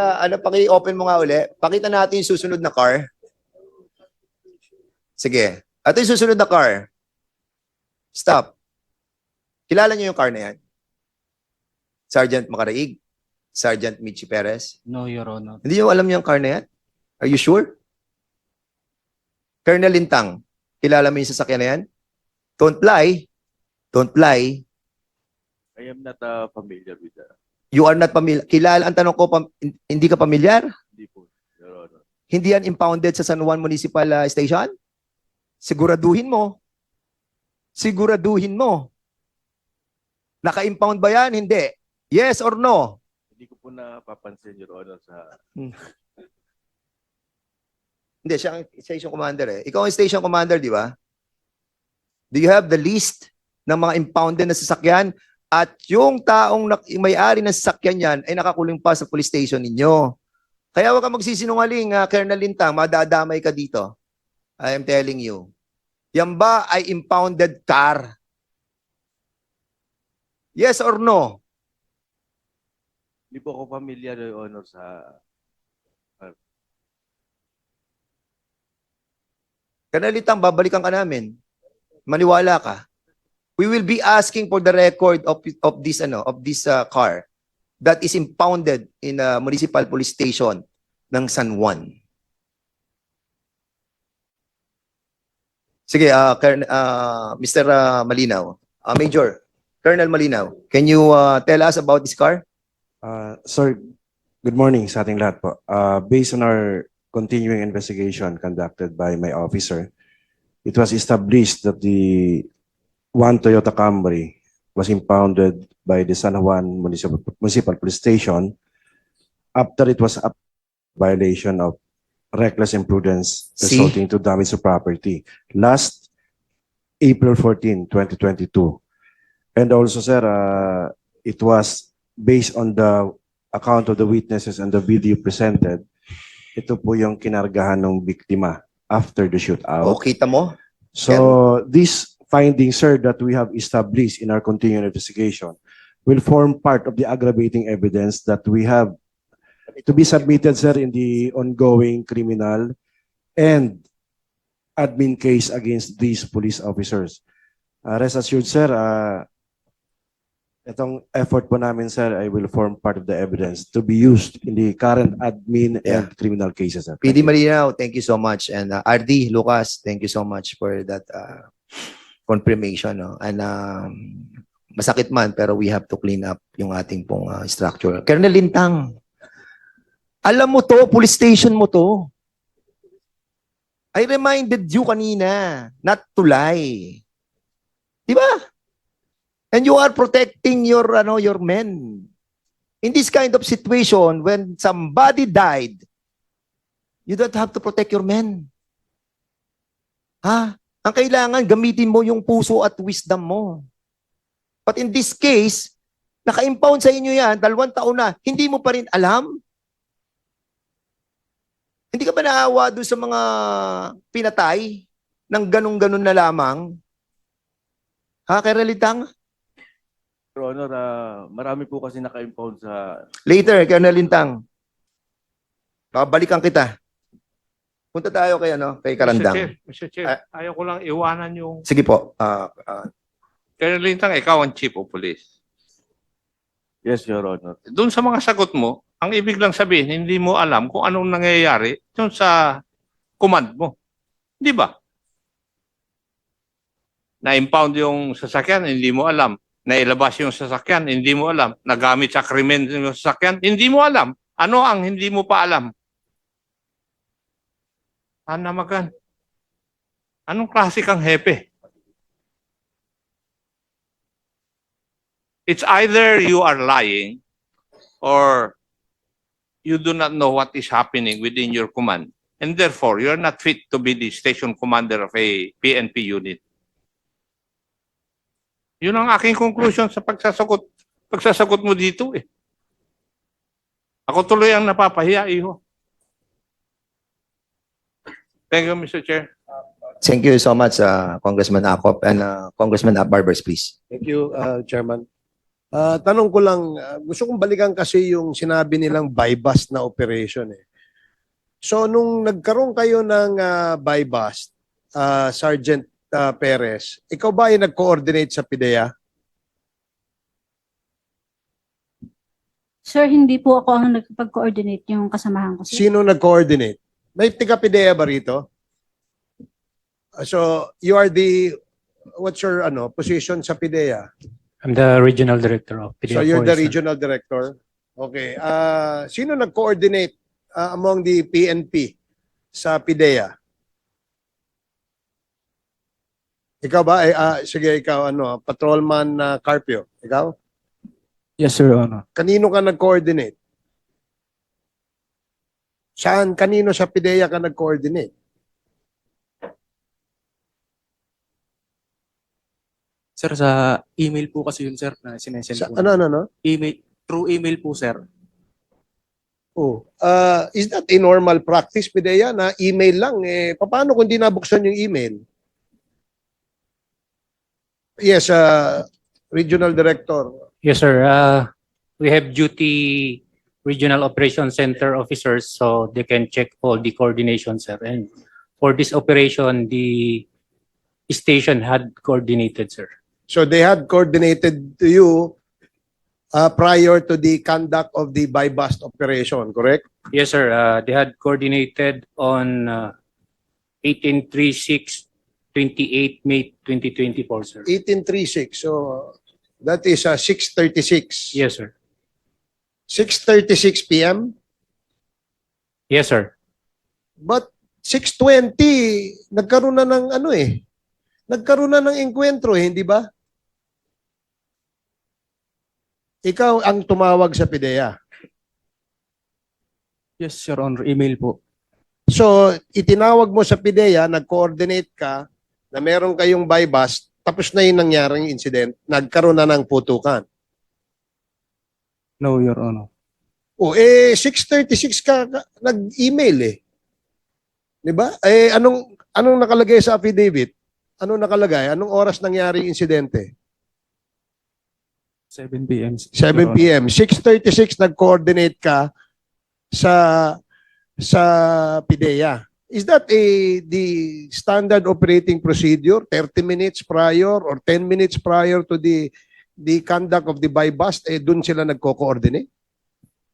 paki-open mo nga uli? Pakita natin yung susunod na car. Sige. Ito yung susunod na car. Stop. Kilala niyo yung car na yan? Sergeant Macaraig? Sergeant Michi Perez? No, Your Honor. Hindi niyo alam yung car na yan? Are you sure? Colonel Lintang, kilala mo yung sasakyan na yan? Don't lie. Don't lie. I am not familiar with that. You are not familiar. Kilala, ang tanong ko, hindi ka pamilyar? Hindi po, Your Honor. Hindi yan impounded sa San Juan Municipal Station? Siguraduhin mo. Siguraduhin mo. Naka-impound ba yan? Hindi. Yes or no? Hindi ko po napapansin, Your Honor, sa... Hindi, siya ang station commander eh. Ikaw ang station commander, di ba? Do you have the list ng mga impounded na sasakyan? At yung taong may-ari ng sasakyan yan ay nakakulong pa sa police station ninyo. Kaya huwag ka magsisinungaling, Colonel Lintang, madadamay ka dito. I am telling you. Yan ba ay impounded car? Yes or no? Hindi po ako familiar, Your Honor, sa... Colonel Lintang, babalikan ka namin. Maniwala ka. We will be asking for the record of this car that is impounded in a municipal police station ng San Juan. Sige, Mr. Malinaw. Major, Colonel Malinaw, can you tell us about this car? Sir, good morning sa ating lahat po. Based on our continuing investigation conducted by my officer, it was established that the one Toyota Camry was impounded by the San Juan Municipal Police Station after it was a violation of reckless imprudence resulting to damage to property last April 14, 2022. And also, sir, it was based on the account of the witnesses and the video presented. Ito po yung kinargahan ng biktima after the shootout. O, kita mo? So this finding, sir, that we have established in our continuing investigation will form part of the aggravating evidence that we have to be submitted, sir, in the ongoing criminal and admin case against these police officers. Rest assured, sir, itong effort po namin, sir, I will form part of the evidence to be used in the current admin and criminal cases, sir. PD Malinaw, thank you so much. And RD, Lucas, thank you so much for that confirmation. No? And masakit man, pero we have to clean up yung ating pong structure. Colonel Lintang, alam mo to, police station mo to. I reminded you kanina, not to lie. Di ba? And you are protecting your men. In this kind of situation, when somebody died, you don't have to protect your men. Ha? Ang kailangan, gamitin mo yung puso at wisdom mo. But in this case, naka-impound sa inyo yan, 2 taon na, hindi mo pa rin alam? Hindi ka ba naawa doon sa mga pinatay ng ganun-ganun na lamang? Ha, Colonel Lintang? Your Honor, marami po kasi naka-impound sa... Later, Colonel Lintang. Babalikan kita. Punta tayo kay, kay Karandang. Mr. Chair, ayaw ko lang iwanan yung... Sige po. Colonel Lintang, ikaw ang Chief of Police. Yes, Your Honor. Doon sa mga sagot mo, ang ibig lang sabihin, hindi mo alam kung anong nangyayari doon sa command mo. Di ba? Na-impound yung sasakyan, hindi mo alam. Nailabas yung sasakyan, hindi mo alam. Nagamit sa krimen yung sasakyan, hindi mo alam. Ano ang hindi mo pa alam? Magan. Anong klase kang hepe? It's either you are lying or you do not know what is happening within your command. And therefore, you're not fit to be the station commander of a PNP unit. Yun ang aking conclusion sa pagsasagot mo dito eh. Ako tuloy ang napapahiya, iho. Thank you, Mr. Chair. Thank you so much, Congressman Acop and Congressman Barbers, please. Thank you, Chairman. Tanong ko lang, gusto kong balikan kasi yung sinabi nilang buy-bust na operation eh. So nung nagkaroon kayo ng buy-bust, Sergeant Perez, ikaw ba ay nag-coordinate sa PIDEA? Sir, hindi po ako ang nagpag-coordinate yung kasamahan ko, sir. Sino nag-coordinate? May tiga-PIDEA ba rito? So you are what's your position sa PIDEA? I'm the regional director of PDEA. So you're the Forest, sir. regional director? Okay. Sino nag-coordinate among the PNP sa PIDEA? Ikaw ba? Sige, ikaw, Patrolman Carpio. Ikaw? Yes, sir, Honor. Kanino ka nag-coordinate? Saan? Kanino sa PIDEA ka nag-coordinate? Sir, sa email po kasi yun, sir, na sinesend Sa, po. ano? Email, through email po, sir. Oh. Is that a normal practice, PIDEA, na email lang? Paano kung di nabuksan yung email? Yes, Regional Director. Yes, sir. We have duty regional operations center officers, so they can check all the coordination, sir. And for this operation, the station had coordinated, sir. So they had coordinated to you prior to the conduct of the buy-bust operation, correct? Yes, sir. They had coordinated on 1836 28 May 2024, sir. 1836. So that is 6:36. Yes, sir. 6:36 p.m. Yes, sir. But 6:20 nagkaroon na ng nagkaroon na ng engkwentro, hindi ba? Ikaw ang tumawag sa PIDEA. Yes, Your Honor, email po. So, itinawag mo sa PIDEA, nag-coordinate ka na meron kayong buy-bust, tapos na yung nangyaring incident, nagkaroon na ng putukan. No, Your Honor. 6:36 ka nag-email eh. 'Di ba? Anong nakalagay sa affidavit? Anong nakalagay? Anong oras nangyari yung insidente? 7 p.m. 7 p.m. 6:36 nag-coordinate ka sa PIDEA. Is that the standard operating procedure? 30 minutes prior or 10 minutes prior to the conduct of the buy-bust, dun sila nagko-coordinate?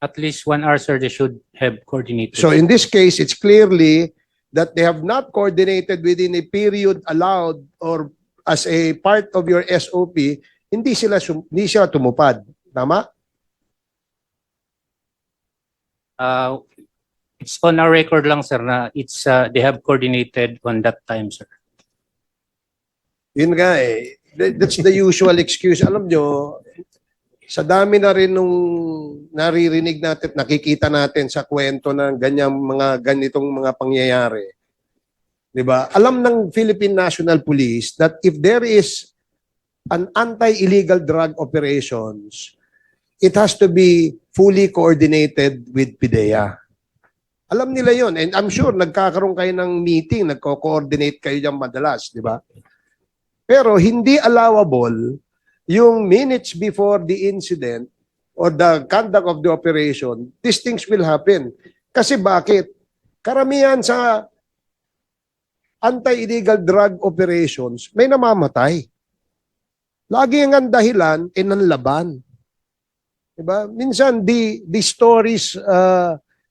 At least 1 hour, sir, they should have coordinated. So in this case, it's clearly that they have not coordinated within a period allowed or as a part of your SOP, hindi sila tumupad. Tama? It's on our record lang, sir, na it's they have coordinated on that time, sir. Yun nga eh. That's the usual excuse. Alam nyo, sa dami na rin nung naririnig natin, nakikita natin sa kwento ng ganitong mga pangyayari. 'Di ba? Alam ng Philippine National Police that if there is an anti-illegal drug operations, it has to be fully coordinated with PIDEA. Alam nila yon, and I'm sure nagkakaroon kayo ng meeting, nagko-coordinate kayo diyan madalas, di ba? Pero hindi allowable yung minutes before the incident or the conduct of the operation, these things will happen. Kasi bakit? Karamihan sa anti-illegal drug operations, may namamatay. Lagi ang dahilan, nanlaban. Diba? Minsan, the stories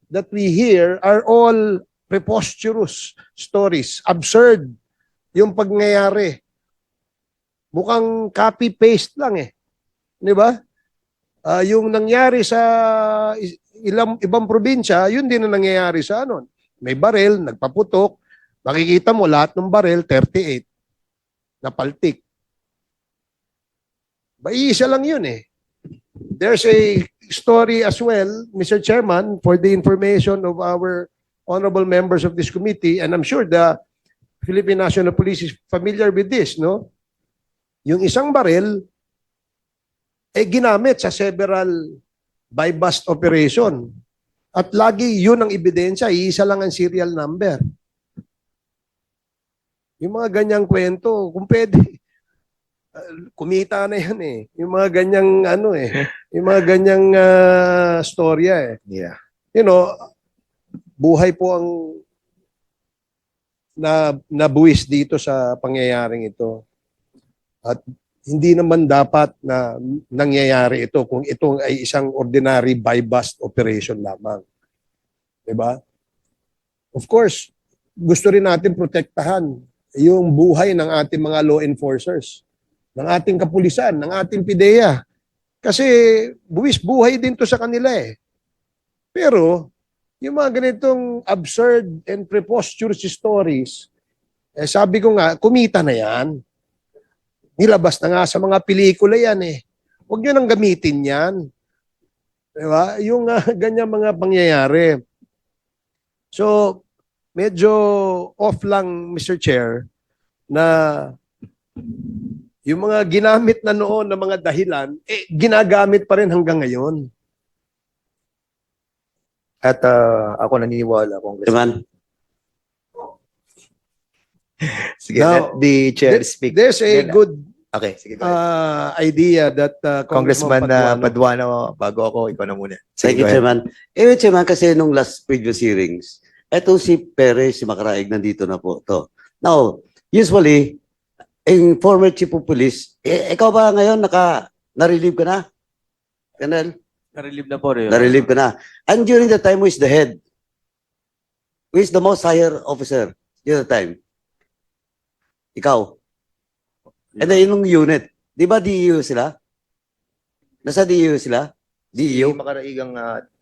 that we hear are all preposterous stories, absurd yung pagngyayari. Mukhang copy-paste lang eh. Di ba? Yung nangyari sa ibang probinsya, yun din ang nangyayari sa ano. May baril, nagpaputok, makikita mo lahat ng baril, 38. Napaltik. Iisa lang yun eh. There's a story as well, Mr. Chairman, for the information of our honorable members of this committee, and I'm sure the Philippine National Police is familiar with this, no? Yung isang baril, ginamit sa several buy-bust operation. At lagi yun ang ebidensya, iisa lang ang serial number. Yung mga ganyang kwento, kung pwede, kumita na yan eh. Yung mga ganyang yung mga ganyang storya eh. Yeah. You know, buhay po ang nabuwis dito sa pangyayaring ito. At hindi naman dapat na nangyayari ito kung ito ay isang ordinary buy-bust operation lamang. Diba? Of course, gusto rin natin protektahan yung buhay ng ating mga law enforcers, ng ating kapulisan, ng ating PIDEA. Kasi buwis buhay din to sa kanila eh. Pero, yung mga ganitong absurd and preposterous stories, sabi ko nga, kumita na yan. Nilabas na nga sa mga pelikula yan eh. Huwag nyo nang gamitin yan. Diba? Yung ganyan mga pangyayari. So, medyo off lang, Mr. Chair, na yung mga ginamit na noon na mga dahilan, ginagamit pa rin hanggang ngayon. At ako naniniwala, Congressman. Chairman, Sige, Now, let the chair speak. There's a good Okay, sige. Go ahead. idea that Congressman Paduano- Paduano, bago ako, ikaw na muna. thank Sige, you, go ahead. Chairman. Chairman, kasi nung last previous hearings, eto si Perez, si Macaraig, nandito na po to. Now, usually, yung former chief of police, ikaw ba ngayon na-relieve ka na? Colonel? Na-relieve na po rin. Na-relieve ka na. And during the time, who is the head? Who is the most higher officer during the time? Ikaw. And then yung unit, di ba DEO sila? Nasa DEO sila? DEO? Yung makaraigang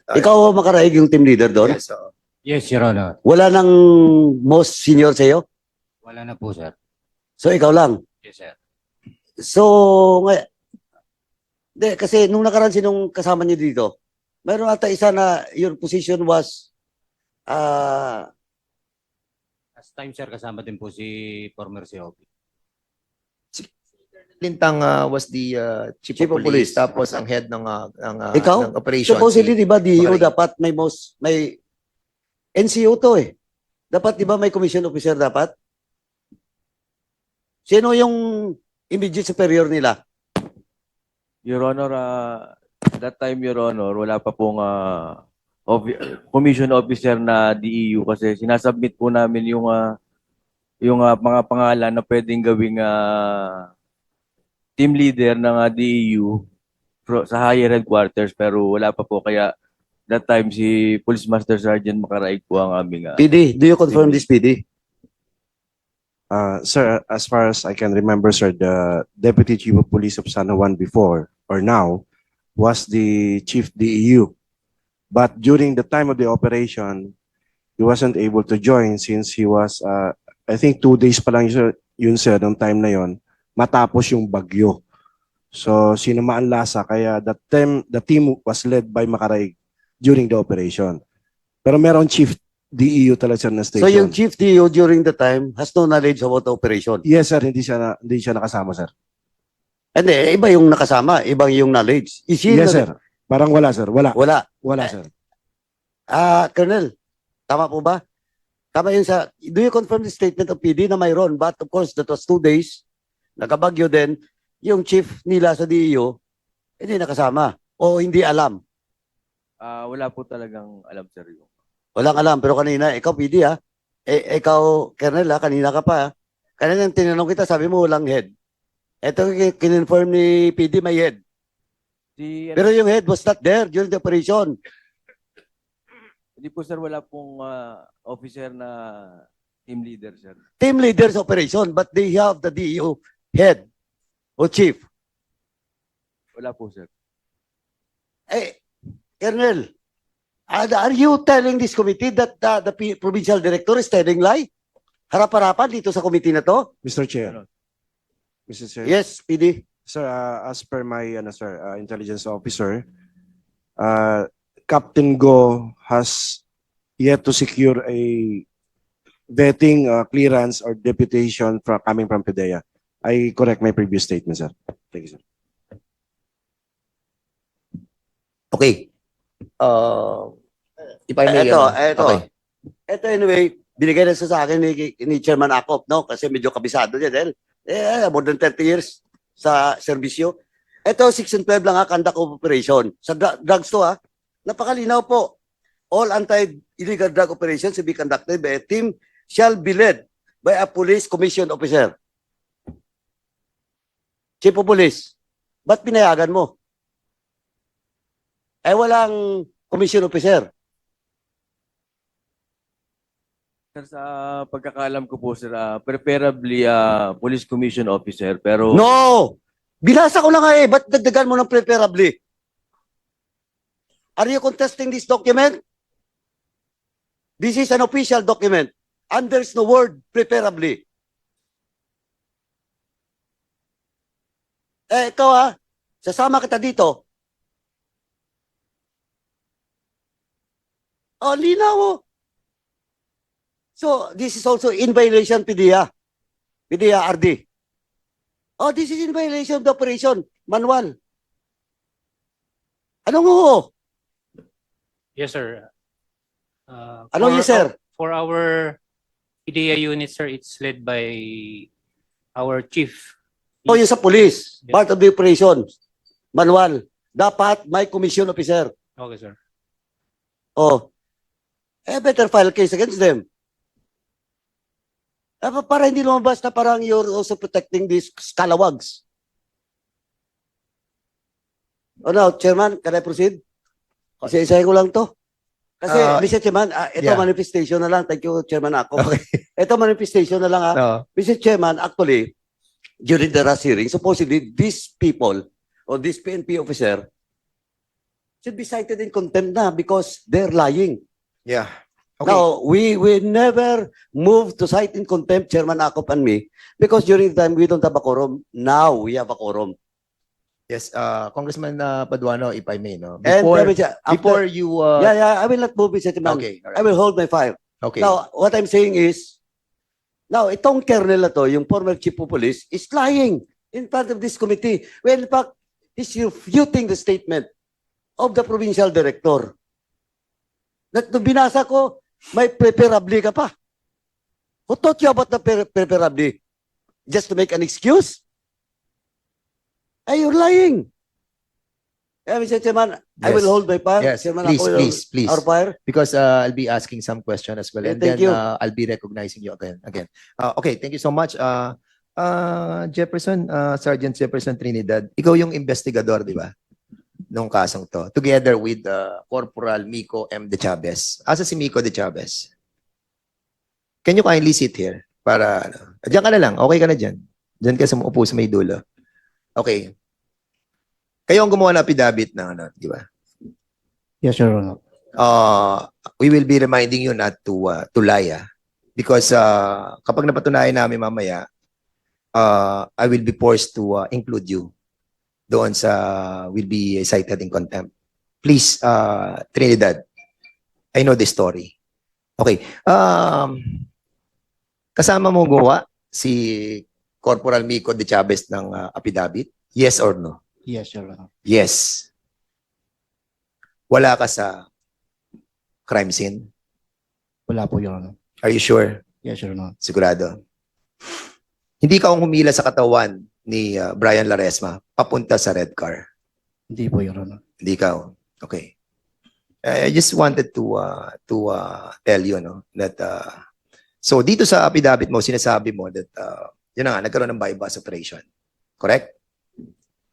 Ikaw Macaraig yung team leader doon? yes, oo. Yes, Your Honor. Wala nang most senior sa'yo? Wala na po, sir. So ikaw lang? Yes, sir. So, kasi nung nakaraan sinong kasama niyo dito, mayroon ata isa na your position was Last time, sir, kasama din po si former COP. Lintang was the chief of police, tapos ang head ng Ikaw? ng operation. supposedly, di ba, DEO Macaraig. dapat may NCO to eh. Dapat, di ba, may commission officer dapat? Sino yung immediate superior nila? Your Honor, that time, Your Honor, wala pa pong commission officer na DEU kasi sinasubmit po namin yung mga pangalan na pwedeng gawing team leader ng DEU sa higher headquarters pero wala pa po kaya that time si Police Master Sergeant Macaraig po ang aming PD, do you confirm this, PD? Sir, as far as I can remember, sir, the Deputy Chief of Police of San Juan before or now was the Chief DEU. But during the time of the operation, he wasn't able to join since he was, I think 2 days pa lang yun, sir, noong time na yon matapos yung bagyo. So, sinamaan lasa, kaya the team was led by Macaraig during the operation. Pero meron Chief DEU talaga sir na station. So yung chief DEO during the time has no knowledge about the operation? Yes, sir, hindi siya nakasama, sir. Hindi, iba yung nakasama, ibang yung knowledge. Is he Yes, sir. Parang wala, sir. Wala. Wala. Wala, sir. Colonel, Tama po ba? Tama yun sa, do you confirm the statement of PD na mayroon? But of course, that was 2 days. Nakabagyo din. Yung chief nila sa DEO, hindi nakasama. O hindi alam. Wala po talagang alam, sir. Walang alam. Pero kanina, ikaw PD ha. Ikaw, Colonel ha, kanina ka pa ha. Kanina tinanong kita, sabi mo walang head. Ito kinonfirm ni PD may head. Pero yung head was not there during the operation. Hindi po, sir, wala pong officer na team leader, sir. Team leaders operation, but they have the DEO head o chief. Wala po, sir. Colonel, are you telling this committee that the provincial director is telling lie? Harap-harapan dito sa committee na to? Mr. Chair. Mr. Chair. Yes, PD. Sir, as per my intelligence officer, Captain Go has yet to secure a vetting clearance or deputation coming from PDEA. I correct my previous statement, sir. Thank you, sir. Okay. If I may, Ito. okay. Ito anyway, binigay na sa akin ni Chairman Acop, no? Kasi medyo kabisado niya dahil more than 30 years sa serbisyo. Ito, Section 12 lang conduct of operation. Sa drugs to napakalinaw po. All anti-illegal drug operations to be conducted by a team shall be led by a police commission officer. Chief of Police, ba't pinayagan mo? Walang commission officer. Sir, sa pagkakaalam ko po, sir, preferably police commission officer, pero... No! Binasa ko na nga ba't dagdagan mo ng preferably? Are you contesting this document? This is an official document. And there's no word preferably. Ikaw sasama kita dito. Linaw. So, this is also in violation, PDEA RD. This is in violation of the operation manual. Anong oo? Yes, sir. Ano yes, sir? For our PDEA unit, sir, it's led by our chief. Yung sa police, Yes. part of the operation manual. Dapat may commission officer. Okay, sir. Better file case against them. Para hindi lumabas na parang you're also protecting these scalawags. Now, Chairman, can I proceed? Isa-isahin ko lang to. Kasi, Mr. Chairman, ito yeah. manifestation na lang. Thank you, Chairman Ako. Okay. Ito manifestation na lang No. Mr. Chairman, actually, during the last hearing, supposedly, these people, or this PNP officer, should be cited in contempt na because they're lying. Yeah. Okay. Now, we never move to cite in contempt, Chairman Akop and me, because during the time we don't have a quorum. Now we have a quorum. Yes, Congressman Paduano, if I may, no? And Before, let me ju- after- before you... I will not move, Mr. Chairman. Okay, all I right. will hold my fire. Okay. Now, what I'm saying is, now, itong colonel na to, yung former chief of police, is lying in front of this committee. Well, in fact, he's refuting the statement of the provincial director. Nung binasa ko, may preferably ka pa. Who taught you about the preferably? Just to make an excuse? You're lying. Mr. Chairman, I Yes. will hold my fire. Yes, Chairman, please, ako will please, please. Our fire. Because I'll be asking some question as well. And Thank then you. I'll be recognizing you again. Okay, thank you so much. Jefferson, Sergeant Jefferson Trinidad, ikaw yung investigador, di ba? Nung kasong to. Together with Corporal Miko M. De Chavez. Asa si Miko De Chavez? Can you kindly sit here? Para, diyan ka na lang. Okay ka na dyan. Diyan ka sa upo sa may dulo. Okay. Kayo ang gumawa ng affidavit na, di ba? Yes, Your Honor. We will be reminding you not to lie, because kapag napatunayan namin mamaya, I will be forced to include you doon sa will be cited in contempt. Please, Trinidad, I know the story. Okay. Kasama mo gawa si Corporal Miko De Chavez ng affidavit? Yes or no? Yes, Your Honor. Yes. Wala ka sa crime scene? Wala po, Your Honor. Are you sure? Yes, Your Honor. Sigurado. Hindi ka humila sa katawan ni Brian Laresma papunta sa red car. Hindi po, Your Honor. Hindi ka. Okay. I just wanted to tell you that so dito sa affidavit mo sinasabi mo that yun na nga nagkaroon ng bypass operation. Correct?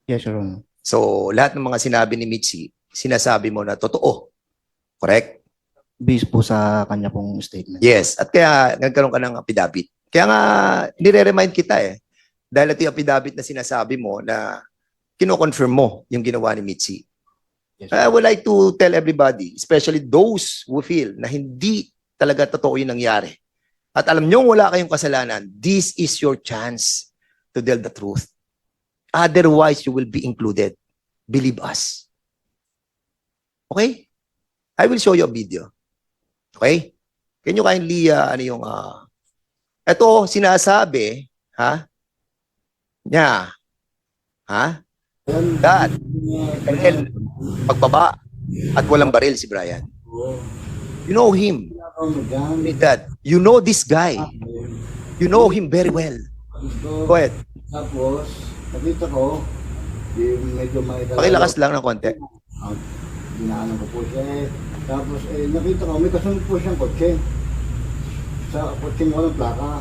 Yes, Your Honor. So lahat ng mga sinabi ni Mitzi sinasabi mo na totoo. Correct? Based po sa kanya pong statement. Yes, at kaya nagkaroon ka ng affidavit. Kaya nga, nire-remind kita dahil ito yung affidavit na sinasabi mo na kino-confirm mo yung ginawa ni Mitzi. Yes, I would like to tell everybody, especially those who feel na hindi talaga totoo yung nangyari. At alam nyo wala kayong kasalanan, this is your chance to tell the truth. Otherwise, you will be included. Believe us. Okay? I will show you a video. Okay? Can you kindly, ito, sinasabi, niya, that, dahil pagbaba at walang baril si Brian. You know him. That, you know this guy. You know him very well. Go ahead. Tapos, nakita ko, medyo may Pakilakas lang ng konti. Dinaanan ko po siya Tapos, nakita ko, may kasunod po siyang kotse. Sa kotseng walang plaka.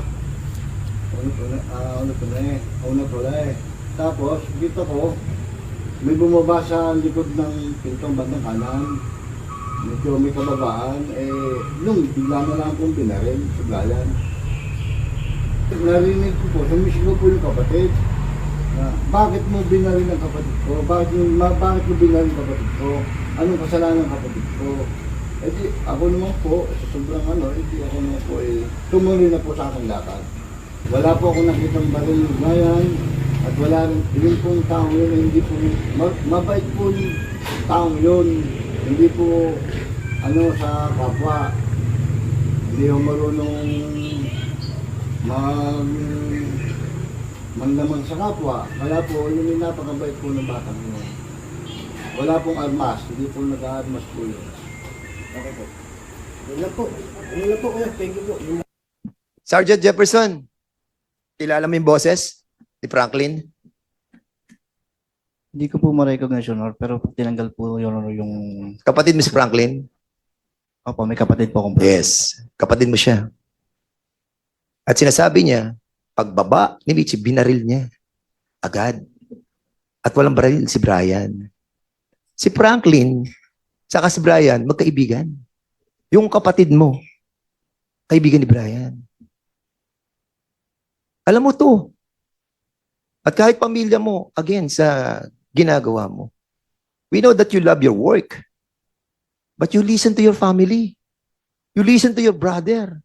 Una pala Tapos, dito ko, may bumaba sa likod ng pintong bandang kanan. Medyo may kababaan. Nung bigla na lang pong binaril sa Brian. Narinig ko po, sumisigaw po yung kapatid. Bakit mo binaril ang kapatid ko? Bakit mo binaril ang kapatid ko? Anong kasalanan ng kapatid ko? Di, ako naman po, sa sobrang di ako naman po tumuloy na po sa aking lakad. Wala po ako nakitang baril ng Brian at wala rin, yun pong taong yun, hindi po, mabait po yung taong yun, hindi po, sa kapwa, hindi ko marunong manlaman sa kapwa. Kaya po, yun yung napakabait po ng batang yun. Wala pong armas, hindi po nag-armas po yun. Okay po. Yun lang po. Thank you po. Sergeant Jefferson, kilala mo yung boses ni Franklin? Hindi ko po ma-recognize, Your Honor, pero tinanggal po, Your Honor, yung... Kapatid mo si Franklin? Opo, may kapatid po akong... Yes, kapatid mo siya. At sinasabi niya, pagbaba ni Mitzi, binaril niya. Agad. At walang baril si Brian. Si Franklin, saka si Brian, magkaibigan. Yung kapatid mo, kaibigan ni Brian. Alam mo to. At kahit pamilya mo, again, sa ginagawa mo. We know that you love your work. But you listen to your family. You listen to your brother.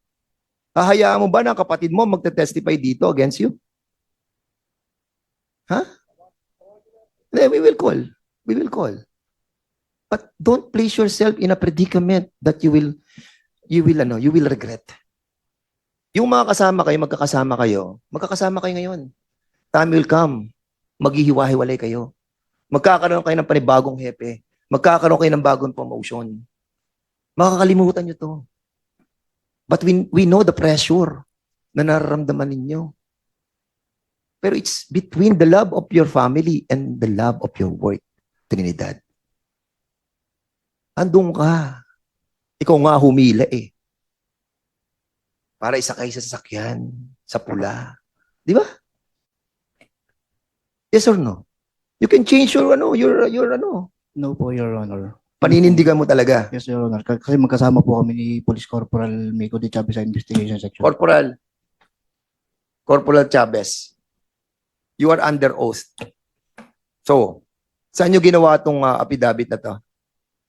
Hahayaan mo ba na kapatid mo magte-testify dito against you? We will call. We will call. But don't place yourself in a predicament that you will regret. Yung mga kasama kayo, magkakasama kayo ngayon. Time will come, maghihiwa-hiwalay kayo. Magkakaroon kayo ng panibagong hepe. Magkakaroon kayo ng bagong promotion. Makakalimutan nyo to. But we know the pressure na nararamdaman ninyo. Pero it's between the love of your family and the love of your work, Trinidad. Andun ka. Ikaw nga humila para isakay sa sasakyan, sa pula. Di ba? Yes or no? You can change your No po, Your Honor. paninindigan mo talaga. Yes, Your Honor. Kasi magkasama po kami ni Police Corporal Mico de Chavez sa investigation section. Corporal Chavez, you are under oath. So, saan nyo ginawa itong affidavit na to?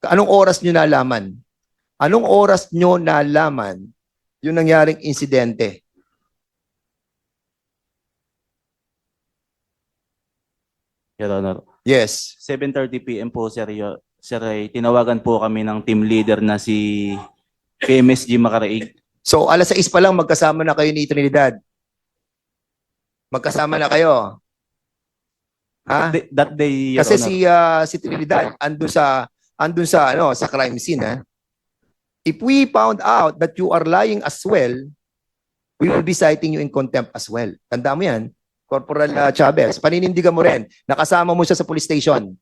Anong oras nyo nalaman? Anong oras nyo nalaman yung nangyaring insidente? Your Honor. Yes. 7:30 PM po, sir. Sir, tinawagan po kami ng team leader na si PMSG Macaraig. So, 6:00 pa lang magkasama na kayo ni Trinidad. Magkasama na kayo. Ha? That day, Your Kasi Honor. si Trinidad andun sa crime scene, ha? If we found out that you are lying as well, we will be citing you in contempt as well. Tanda mo yan, Corporal Chavez. Paninindigan mo rin. Nakasama mo siya sa police station.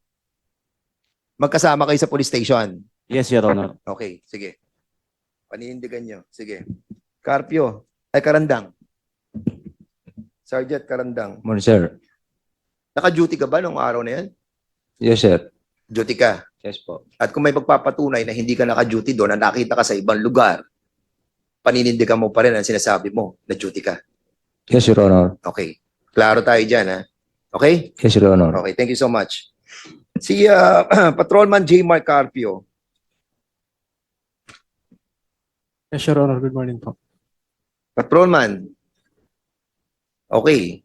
Magkasama kayo sa police station. Yes, Your Honor. Okay, sige. Paninindigan nyo. Sige. Carpio. Ay, Karandang. Sergeant Karandang. Morning, sir. Naka-duty ka ba nung araw na yan? Yes, sir. Duty ka. Yes po. At kung may pagpapatunay na hindi ka naka-duty doon, na nakita ka sa ibang lugar, paninindigan mo pa rin ang sinasabi mo na duty ka. Yes, Your Honor. Okay. Klaro tayo dyan, ha? Okay? Yes, Your Honor. Okay, thank you so much. Si Patrolman J. Mark Carpio. Yes, Your Honor. Good morning po. Patrolman. Okay.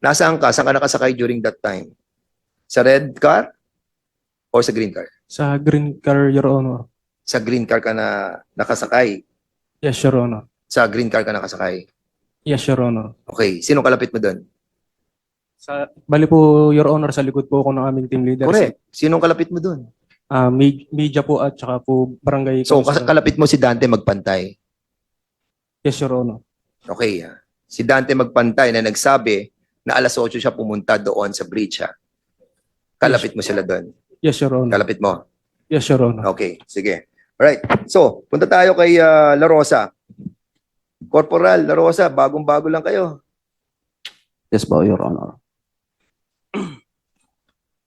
Nasaan ka? Saan ka nakasakay during that time? Sa red car or sa green car? Sa green car, Your Honor. Sa green car ka na nakasakay. Yes, Your Honor. Sa green car ka nakasakay. Yes, Your Honor. Okay. Sino kalapit mo doon? Bali po, Your Honor, sa likod po ako ng aming team leader. Correct. Sinong kalapit mo doon? Media po at saka po barangay. So, council. kalapit mo si Dante Magpantay. Yes, Your Honor. Okay. Si Dante Magpantay na nagsabi na alas 8 siya pumunta doon sa bridge. Kalapit mo sila doon. Yes, Your Honor. Kalapit mo. Yes, Your Honor. Okay. Sige. Alright. So, punta tayo kay La Rosa. Corporal La Rosa, bagong-bago lang kayo. Yes po, Your Honor.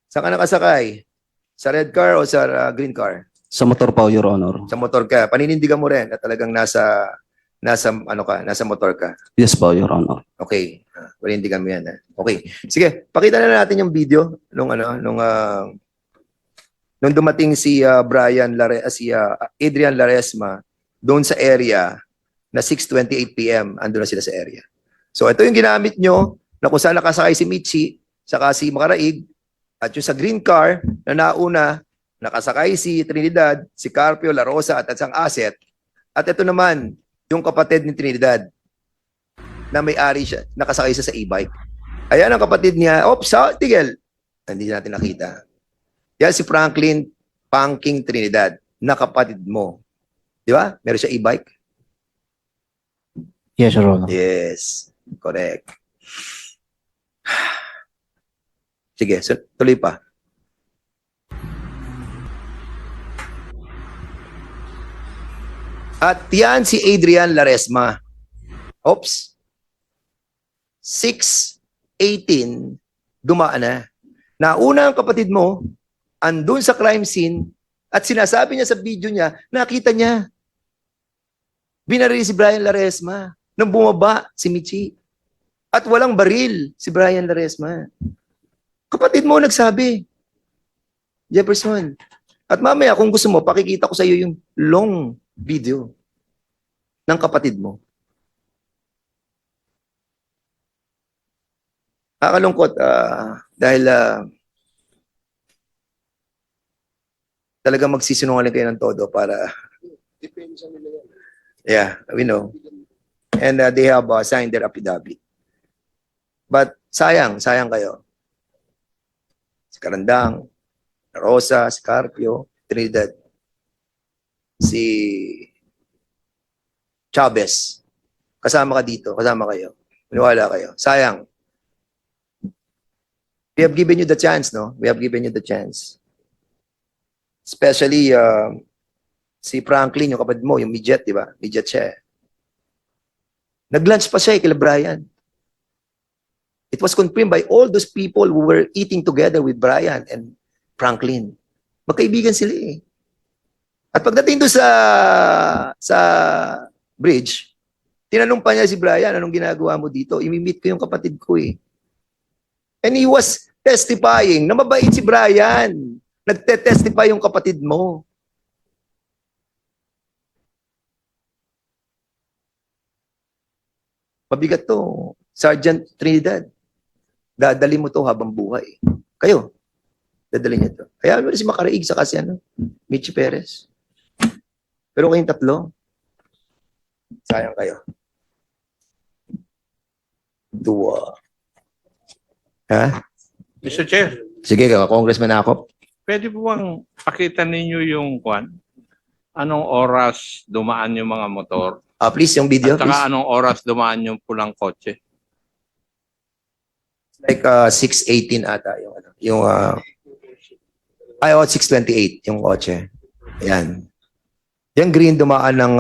Saan ka nakasakay? Sa red car o sa green car? Sa motor po, Your Honor. Sa motor ka. Paninindigan mo rin na talagang nasa motor ka. Yes po, Your Honor. Okay. Paninindigan mo yan. Okay. Sige, pakita na natin yung video nung dumating si Adrian Laresma doon sa area na 6:28 PM, andun na sila sa area. So ito yung ginamit nyo na kung saan nakasakay si Michi, saka si Makaraig, at yung sa green car na nauna, nakasakay si Trinidad, si Carpio, La Rosa, at isang asset. At ito naman, yung kapatid ni Trinidad na may-ari siya, nakasakay siya sa e-bike. Ayan ang kapatid niya. Oops, tigil. Hindi natin nakita. Yan si Franklin Pangking Trinidad, na kapatid mo. Di ba? Meron siya e-bike. Yes, Your Honor. Yes. Correct. Sige, tuloy pa. At yan si Adrian Laresma. Oops. 6:18, dumaan na. Nauna ang kapatid mo, andun sa crime scene, at sinasabi niya sa video niya, nakita niya. Binaril si Brian Laresma nang bumaba si Michi. At walang baril si Brian Laresma. Kapatid mo nagsabi, Jefferson. At mamaya, kung gusto mo, pakikita ko sa iyo yung long video ng kapatid mo. Nakakalungkot dahil talagang magsisinungaling kayo ng todo para yeah, we know. And they have signed their affidavit. But sayang kayo. Si Karandang, Rosa, si Carpio, Trinidad, si Chavez. Kasama ka dito, kasama kayo. Maniwala kayo. Sayang. We have given you the chance, no? We have given you the chance. Especially si Franklin, yung kapatid mo, yung midget, di ba? Midget siya. Nag-lunch pa siya kay Brian. It was confirmed by all those people who were eating together with Brian and Franklin. Magkaibigan sila eh. At pagdating doon sa bridge, tinanong pa niya si Brian, anong ginagawa mo dito? Imi-meet ko yung kapatid ko eh. And he was testifying na mabait si Brian. Nagte-testify yung kapatid mo. Mabigat to, Sergeant Trinidad. Dadali mo to habang buhay. Kayo, dadali niyo to. Kaya ano si Makaraig sa kasi Michi Perez. Pero kayong tatlo, sayang kayo. Dua. Ha? Mr. Chair, Sige, Congressman Akop. pwede po bang pakita ninyo yung anong oras dumaan yung mga motor? Please, yung video, At saka please. anong oras dumaan yung pulang kotse? Like 6:18 ata yung ano, yung 6:28 yung kotse. Ayan. Yung green dumaan ng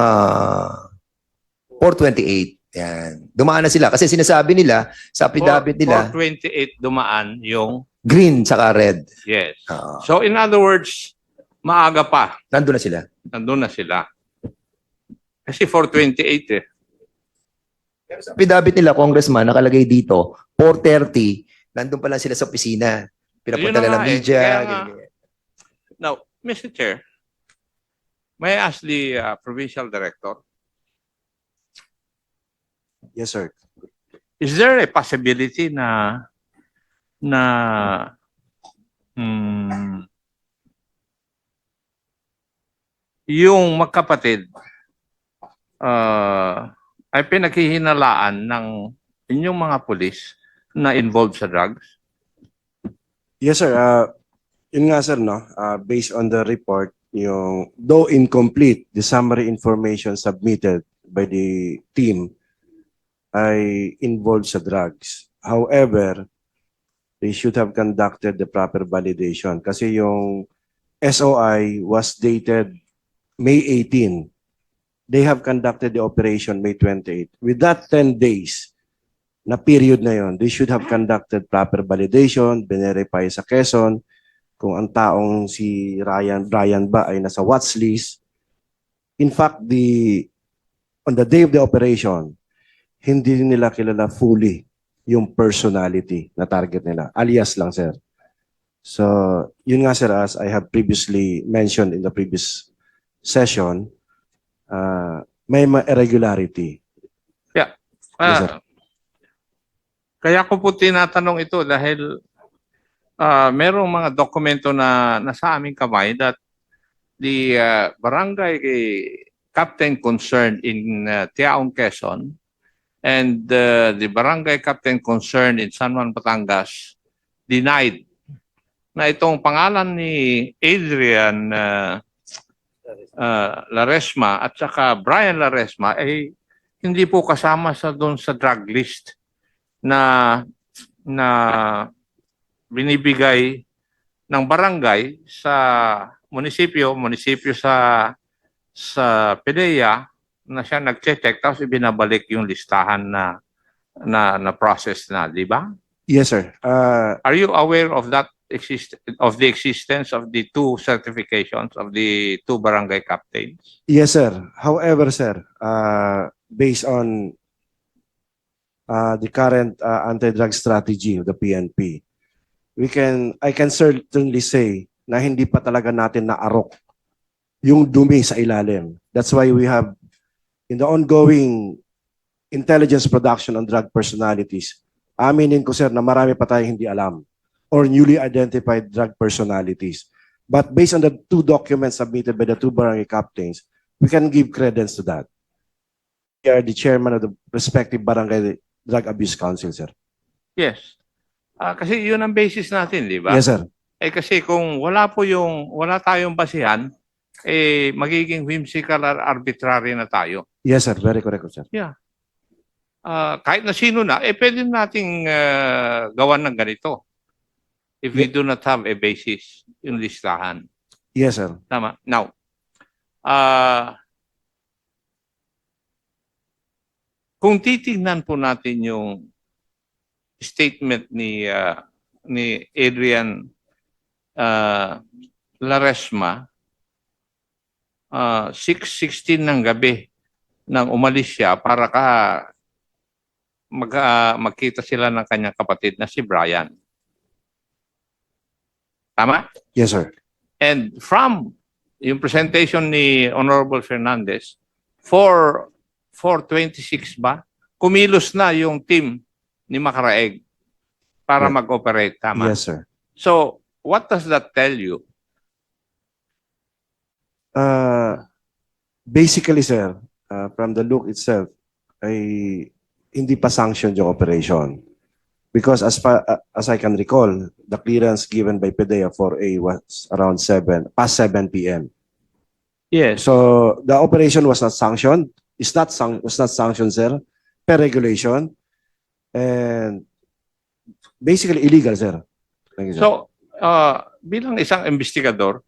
4:28. Ayan. Dumaan na sila kasi sinasabi nila sa affidavit nila 4:28 dumaan yung green saka red. yes. Oo. So in other words, maaga pa. Nandun na sila. Nandun na sila. Kasi 4:28 eh. Sa affidavit nila, Congressman, nakalagay dito 4:30, nandun pa lang sila sa opisina. Pinapunta Yun na na ng nga eh. media. Kaya nga, ganyan. now, Mr. Chair, may I ask the provincial director, Yes, sir. is there a possibility na yung magkapatid ay pinaghihinalaan ng inyong mga pulis na involved sa drugs? Yes, sir. Yun nga, sir, no? Based on the report, yung, though incomplete, the summary information submitted by the team ay involved sa drugs. However, they should have conducted the proper validation kasi yung SOI was dated May 18. They have conducted the operation May 28. With that 10 days na period na yon, they should have conducted proper validation, verify sa Quezon kung ang taong si Brian ba ay nasa watch list. In fact, on the day of the operation, hindi nila kilala fully yung personality na target nila. Alias lang, sir. So, yun nga, sir, as I have previously mentioned in the previous session, may irregularity. Yes, sir. Kaya ko po tinatanong ito dahil merong mga dokumento na nasa aming kamay that the barangay captain concerned in Tiaong, Quezon and the barangay captain concerned in San Juan, Batangas denied na itong pangalan ni Adrian Laresma at saka Brian Laresma ay hindi po kasama doon sa drug list na binibigay ng barangay sa munisipyo sa PDEA na siya nag-check tapos ibinabalik yung listahan na process na, di ba? Yes, sir. Are you aware of that of the existence of the two certifications of the two barangay captains? Yes, sir. However, sir, based on the current anti-drug strategy of the PNP, I can certainly say na hindi pa talaga natin naarok yung dumi sa ilalim. That's why we have, in the ongoing intelligence production on drug personalities, aminin ko, sir, na marami pa tayong hindi alam or newly identified drug personalities. But based on the two documents submitted by the two barangay captains, we can give credence to that. We are the chairman of the respective barangay drug abuse council, sir. Yes. Kasi yun ang basis natin, di ba? Yes, sir. Kasi kung wala tayong basihan, magiging whimsical or arbitrary na tayo. Yes, sir. Very correct, sir. Kahit na sino na, pwede nating gawan ng ganito. If we do not have a basis, yung listahan. Yes, sir. Tama. Now, kung titingnan po natin yung statement ni Adrian Laresma, 6:16 ng gabi nang umalis siya para magkita sila ng kanyang kapatid na si Brian. Tama? Yes, sir. And from yung presentation ni Honorable Fernandez, 4:26 ba? Kumilos na yung team ni Macaraeg para Yeah. mag-operate. Tama? Yes, sir. So, what does that tell you? Basically, sir, from the look itself, ay hindi pa sanctioned yung operation. Because as I can recall, the clearance given by PDEA 4A was around past 7 p.m. Yes. So the operation was not sanctioned. Was not sanctioned, sir, per regulation, and basically illegal, sir. Thank you, sir. So, bilang isang investigador,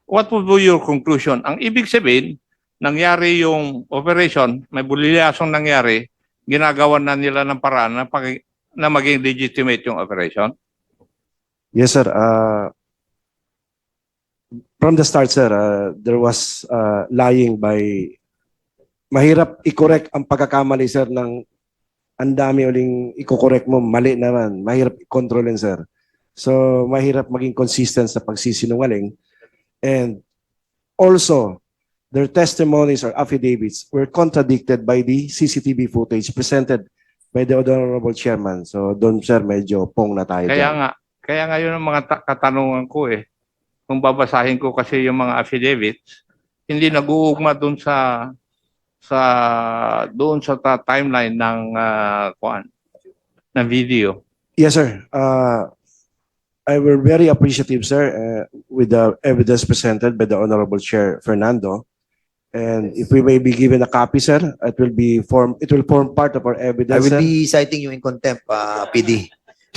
what would be your conclusion? Ang ibig sabihin, nangyari yung operation, may bulilyasong nangyari, ginagawa na nila ng paraan na maging legitimate yung operation? Yes, sir. From the start, sir, there was lying by... Mahirap i-correct ang pagkakamali, sir, ng ang dami uling i-correct mo, mali naman. Mahirap i-controlin, sir. So, mahirap maging consistent sa pagsisinungaling. And also, their testimonies or affidavits were contradicted by the CCTV footage presented by the Honorable Chairman. So, doon, sir, medyo pong na tayo dyan. Kaya nga yun ang mga katanungan ko eh. Kung babasahin ko kasi yung mga affidavits, hindi nag-uugma doon sa timeline ng ng video. Yes, sir. I were very appreciative, sir, with the evidence presented by the Honorable Chair Fernando. And if we may be given a copy, sir, it will form part of our I evidence, will sir. be citing you in contempt, PD.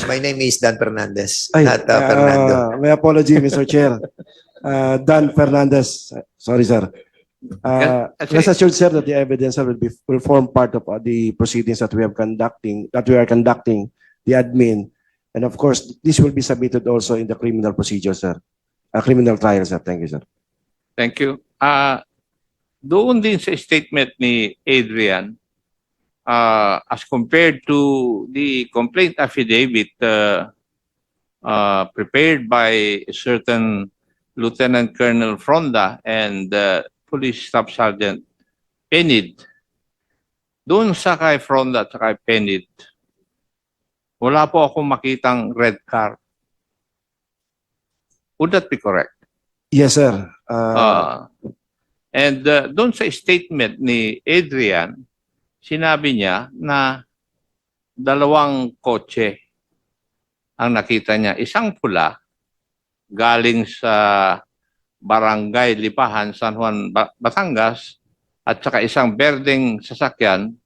My name is Dan Fernandez, Ay, not Fernando. my apology, Mr. Chair. Dan Fernandez. Sorry, sir. Rest assured, sir, that the evidence, sir, will form part of the proceedings that we are conducting, the admin. And of course, this will be submitted also in the criminal procedure, sir. Criminal trial, sir. Thank you, sir. Thank you. Doon din sa statement ni Adrian, as compared to the complaint affidavit prepared by a certain Lieutenant Colonel Fronda and Police Staff Sergeant Penid, doon sa kay Fronda at kay Penid, wala po akong makitang red car. Would that be correct? Yes, sir. And doon sa statement ni Adrian, sinabi niya na 2 kotse ang nakita niya. Isang pula galing sa Barangay Lipahan, San Juan, Batangas, at saka isang berdeng sasakyan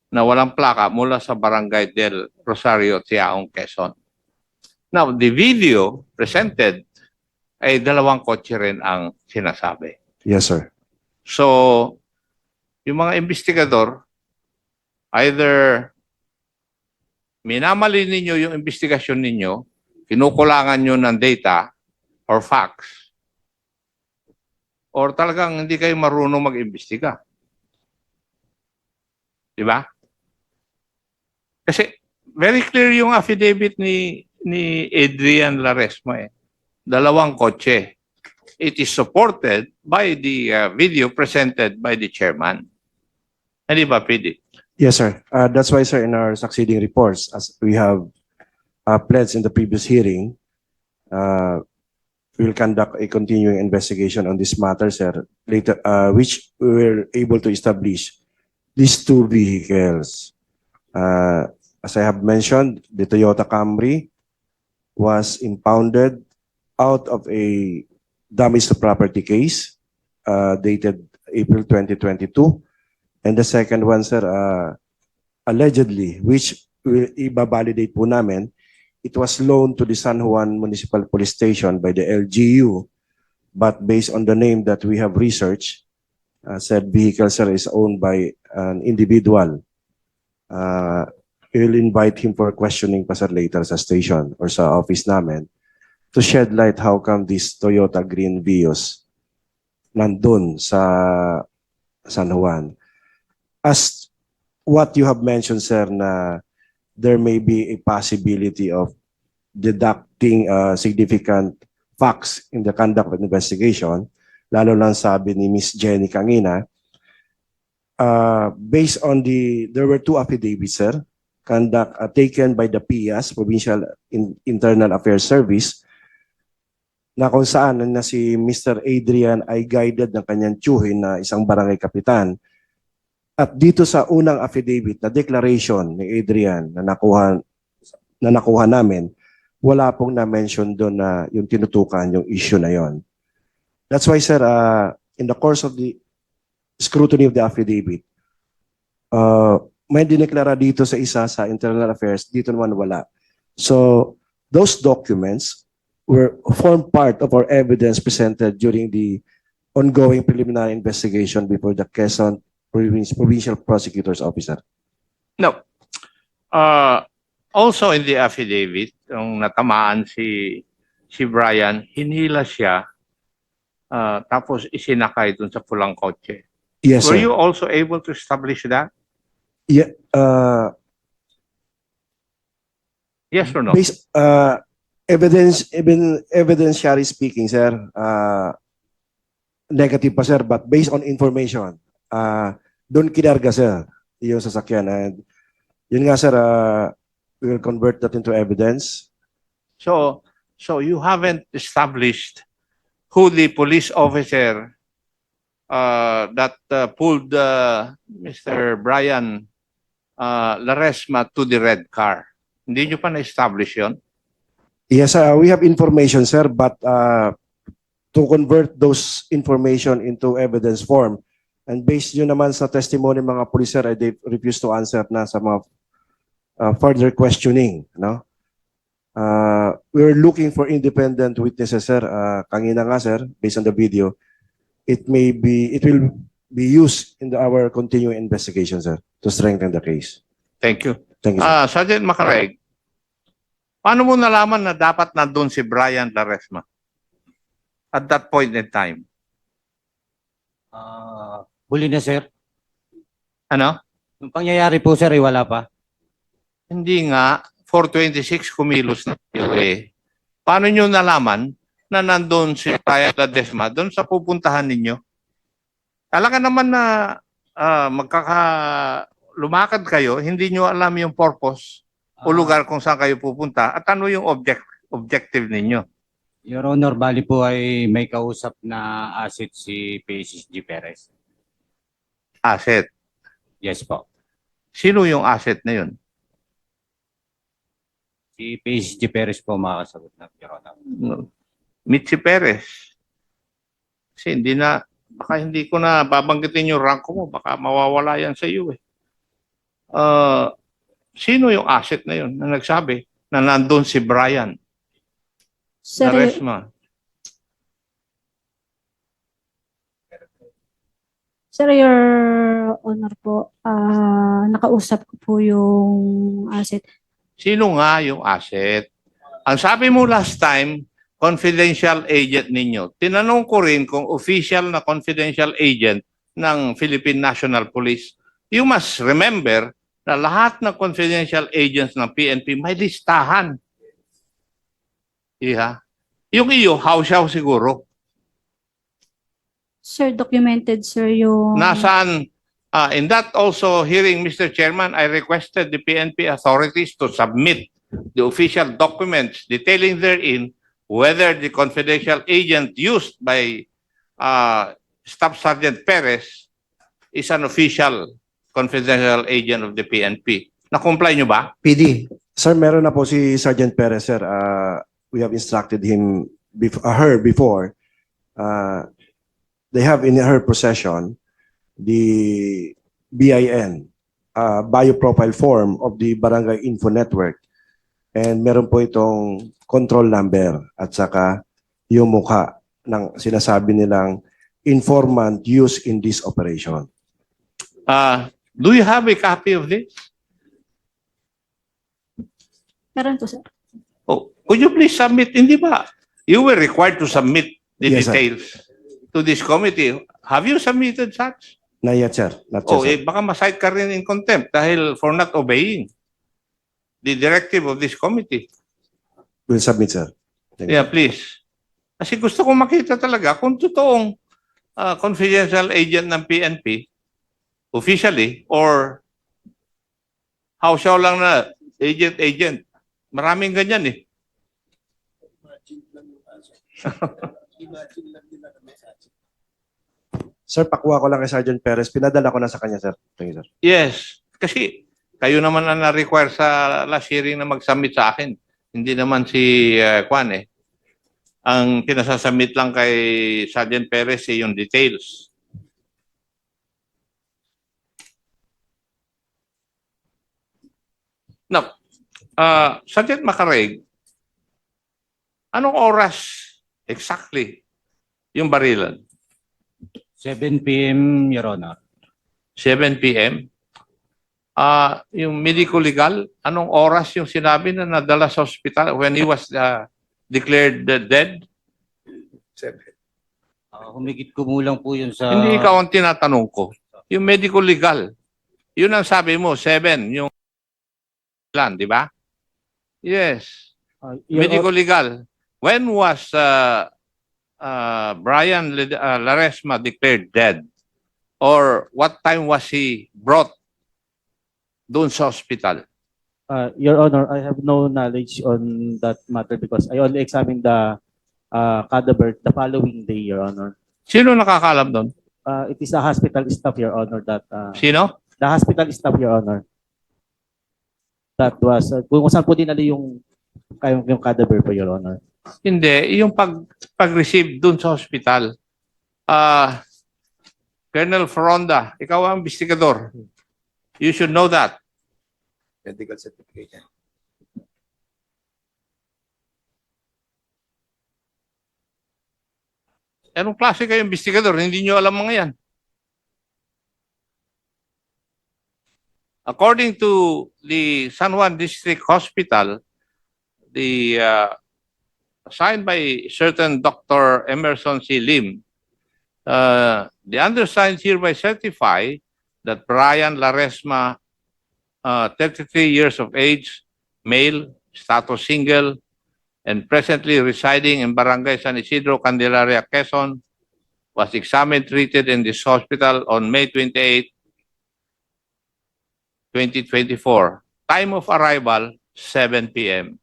na walang plaka mula sa Barangay del Rosario, Tiaong, Quezon. Now, the video presented ay 2 kotse rin ang sinasabi. Yes, sir. So, yung mga investigador, either minamali ninyo yung investigasyon ninyo, kinukulangan nyo ng data or facts, or talagang hindi kayo marunong mag-imbestiga. Di ba? Kasi very clear yung affidavit ni Adrian Laresma eh. 2 kotse. It is supported by the video presented by the chairman. Hindi ba, PD? Yes, sir. That's why, sir, in our succeeding reports, as we have pledged in the previous hearing, we will conduct a continuing investigation on this matter, sir, later, which we were able to establish these 2 vehicles. As I have mentioned, the Toyota Camry was impounded out of a damage to property case dated April 2022. And the second one, sir, allegedly, which will i-validate po namin, it was loaned to the San Juan Municipal Police Station by the LGU, but based on the name that we have researched, said vehicle, sir, is owned by an individual. We will invite him for questioning pa, sir, later sa station or sa office namin to shed light how come this Toyota Green Vios nandun sa San Juan. As what you have mentioned, sir, na there may be a possibility of deducting significant facts in the conduct of investigation, lalo lang sabi ni Miss Jenny Kangina, based on there were 2 affidavits, sir, taken by the PIAS, Provincial Internal Affairs Service, na kung saan na si Mr. Adrian ay guided ng kanyang tiyuhin na isang barangay kapitan. At dito sa unang affidavit na declaration ni Adrian na nakuha namin, wala pong na-mention doon na yung tinutukan yung issue na yon. That's why, sir, in the course of the scrutiny of the affidavit, may dineklara dito sa isa sa internal affairs, dito naman wala. So those documents form part of our evidence presented during the ongoing preliminary investigation before the Quezon Provincial Prosecutor's Officer. No. Also in the affidavit, nung natamaan si Brian, hinila siya tapos isinakay dun sa pulang kotse. Yes, Were sir. you also able to establish that? Yeah, Yes or no? based, evidentiary speaking, sir, negative pa, sir, but based on information, doon kinarga, sir, yung sasakyan. And yun nga, sir, we will convert that into evidence. So you haven't established who the police officer that pulled Mr. Brian Laresma to the red car. Hindi nyo pa na-establish yun? Yes, we have information, sir, but to convert those information into evidence form, and based yun naman sa testimony ng mga police, sir, they refuse to answer na sa mga further questioning, no? We're looking for independent witnesses, sir. Kanina nga, sir, based on the video, it will be used in our continuing investigation, sir, to strengthen the case. Thank you. Thank you, sir. Sergeant Macareg, paano mo nalaman na dapat nandun si Brian Laresma at that point in time? Huli na, sir. Ano? Yung pangyayari po, sir, ay wala pa. Hindi nga, 426 kumilos na kayo eh. Paano nyo nalaman na nandun si Brian Laresma doon sa pupuntahan ninyo? Alam ka naman na lumakad kayo, hindi nyo alam yung purpose o lugar kung saan kayo pupunta at ano yung objective ninyo. Your Honor, bali po ay may kausap na asset si PSG Perez. Asset. Yes po. Sino yung asset na yun? Si PSG Perez po makakasagot na, Your Honor. Mitzi Perez. Kasi baka hindi ko na babanggitin yung rank mo, baka mawawala yan sa iyo eh. Sino yung asset na yun na nagsabi na nandun si Brian Sir, Laresma? Sir, Your Honor po, nakausap ko po yung asset. Sino nga yung asset? Ang sabi mo last time, confidential agent ninyo. Tinanong ko rin kung official na confidential agent ng Philippine National Police. You must remember na lahat ng confidential agents ng PNP may listahan. Iha. Yung iyo, hawsyaw siguro. Sir, documented, sir, yung... Nasaan, in that also hearing, Mr. Chairman, I requested the PNP authorities to submit the official documents detailing therein whether the confidential agent used by Staff Sergeant Perez is an official confidential agent of the PNP. Na-comply nyo ba? PD, Sir, meron na po si Sergeant Perez, sir. We have instructed her before. They have in her possession the BIN, bioprofile form of the Barangay Info Network. And meron po itong control number at saka yung mukha ng sinasabi nilang informant used in this operation. Do you have a copy of this? Meron po, sir. Oh, could you please submit? Hindi ba? You were required to submit the Yes, sir. details to this committee. Have you submitted such? Not yet, sir. Not yet, Oh, sir. baka ma-cite ka rin in contempt dahil for not obeying the directive of this committee. We'll submit, sir. Thank you. Yeah, please. Kasi gusto kong makita talaga kung totoong confidential agent ng PNP officially or hawsyaw lang na agent. Maraming ganyan eh. Sir, pakuha ko lang kay Sergeant Perez. Pinadala ko na sa kanya, sir. Thank you, sir. Yes. Kasi kayo naman ang na-require sa last hearing na mag-submit sa akin. Hindi naman si Juan eh. Ang pinasasubmit lang kay Sergeant Perez ay yung details. Now, Sergeant Macareg, anong oras exactly yung barilan? 7 p.m., Your Honor. 7 p.m. Yung medico legal, anong oras yung sinabi na nadala sa hospital when he was declared dead? Humigit kumulang po yun sa... Hindi ikaw ang tinatanong ko. Yung medico legal, yun ang sabi mo, 7, yung plan, di ba? Yes. Medico legal. When was Brian Laresma declared dead? Or what time was he brought doon sa hospital? Your Honor, I have no knowledge on that matter because I only examined the cadaver the following day, Your Honor. Sino nakakalam doon? It is a hospital staff, Your Honor, that Sino? the hospital staff, Your Honor. That was kung saan po dinali yung cadaver po, Your Honor. Hindi, yung pag-receive doon sa hospital. Colonel Fronda, ikaw ang investigador. You should know that. Medical certificate. Anong klase kayo investigador? Hindi nyo alam mga yan. According to the San Juan District Hospital, the signed by certain Dr. Emerson C. Lim, the undersigned hereby certify that Brian Laresma, 33 years of age, male, status single, and presently residing in Barangay San Isidro, Candelaria, Quezon, was examined, treated in this hospital on May 28, 2024. Time of arrival, 7 p.m.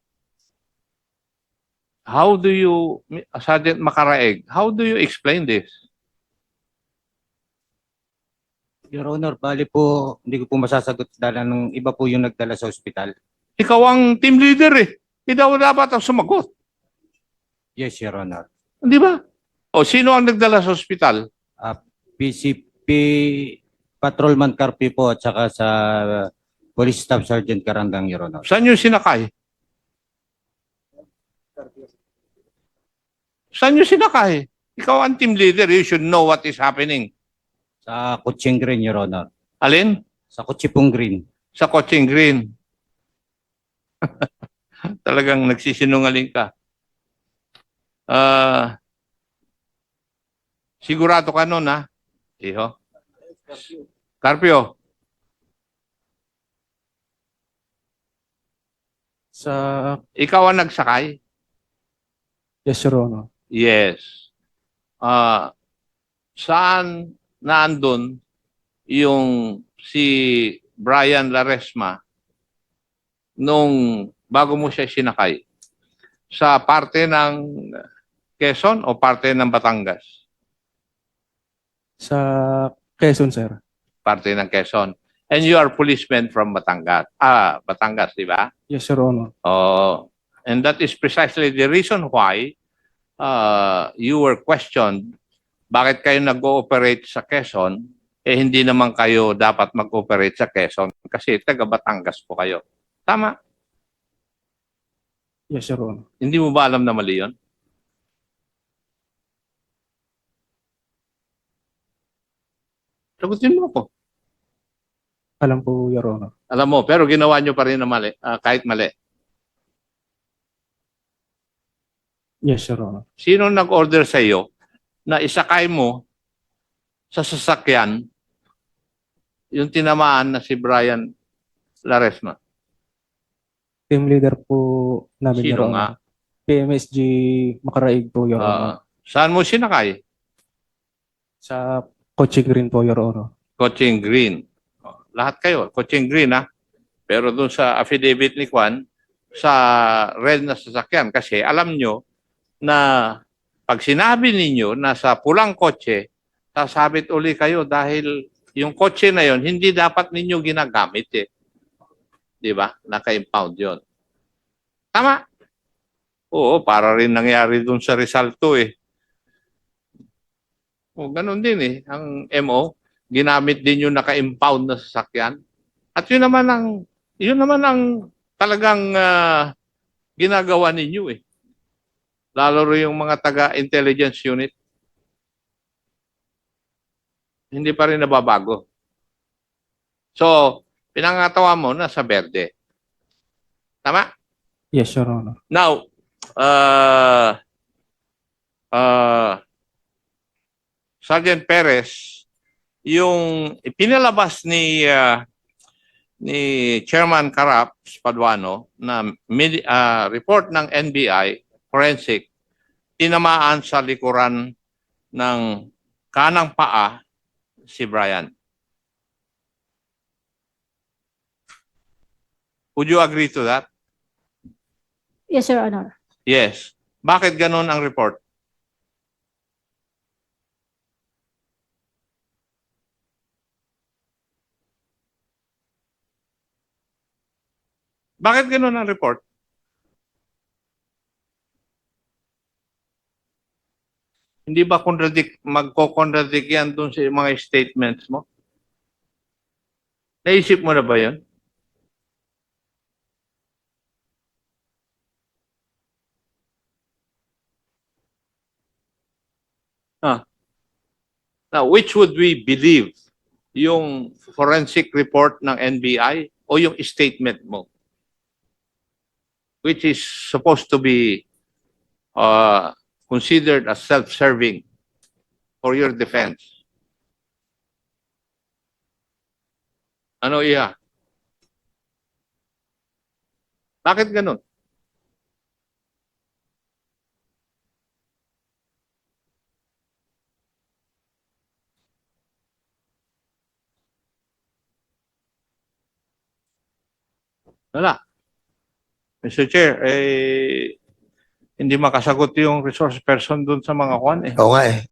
How do you, Sergeant Macaraeg, how do you explain this? Your Honor, bali po, hindi ko po masasagot dahil ng iba po yung nagdala sa ospital. Ikaw ang team leader eh. Ikaw dapat ang sumagot. Yes, Your Honor. Di ba? O sino ang nagdala sa ospital? PCP Patrolman Carpi po at saka sa Police Staff Sergeant Karandang, Your Honor. Saan yung sinakay? Saan yung sinakay? Ikaw ang team leader. You should know what is happening. Sa Kutsing Green, Your Honor. Alin? Sa Kutsipong Green. Sa Coaching Green. Talagang nagsisinungaling ka. Sigurado ka nun, ha? Iho. Carpio. Sa Ikaw ang nagsakay? yes, Your Honor. Yes. Saan naandun yung si Brian Laresma nung bago mo siya sinakay? Sa parte ng Quezon o parte ng Batangas? Sa Quezon, sir. Parte ng Quezon. And you are policemen from Batangas. Batangas, di ba? Yes, Your Honor. Oh, and that is precisely the reason why you were questioned. Bakit kayo nag-ooperate sa Quezon? Eh hindi naman kayo dapat mag-ooperate sa Quezon kasi taga Batangas po kayo. Tama? Yes, Your Honor. Hindi mo ba alam na mali yun? Sagutin mo ako. Alam po, Your Honor. Alam mo, pero ginawa nyo pa rin na mali, kahit mali. Yes, Your Honor. Sino nag-order sa iyo na isakay mo sa sasakyan yung tinamaan na si Brian Laresma? Team leader po namin, Your Sino Honor. nga? PMSG Macaraig po, Your Honor. Saan mo sinakay? Sa Coaching Green po, Your Honor. Coaching Green. Lahat kayo, Coaching Green ha. Pero doon sa affidavit ni Juan, sa red na sasakyan, kasi alam nyo na pag sinabi ninyo na sa pulang kotse, sasabit uli kayo dahil yung kotse na yon hindi dapat ninyo ginagamit eh. Di ba? Naka-impound yon. Tama? Oo, para rin nangyari dun sa Rizalto eh. O, ganun din eh. Ang MO, ginamit din yung naka-impound na sasakyan. At yun naman ang talagang ginagawa ninyo eh. Lalo rin yung mga taga-intelligence unit. Hindi pa rin nababago. So, pinangatawa mo na sa Verde. Tama? Yes, Your Honor. Now, Sergeant Perez, yung ipinalabas ni Chairman Caraps Paduano na report ng NBI forensic, tinamaan sa likuran ng kanang paa si Brian. Would you agree to that? Yes, Your Honor. Yes. Bakit ganun ang report? Bakit ganun ang report? Hindi ba magko-contradict yan dun sa mga statements mo? Naisip mo na ba yun? Now, which would we believe? Yung forensic report ng NBI o yung statement mo? Which is supposed to be considered as self-serving for your defense. Ano iya? Bakit ganun? Wala. Mr. Chair, hindi makasagot yung resource person dun sa mga kwan eh. Oo nga eh.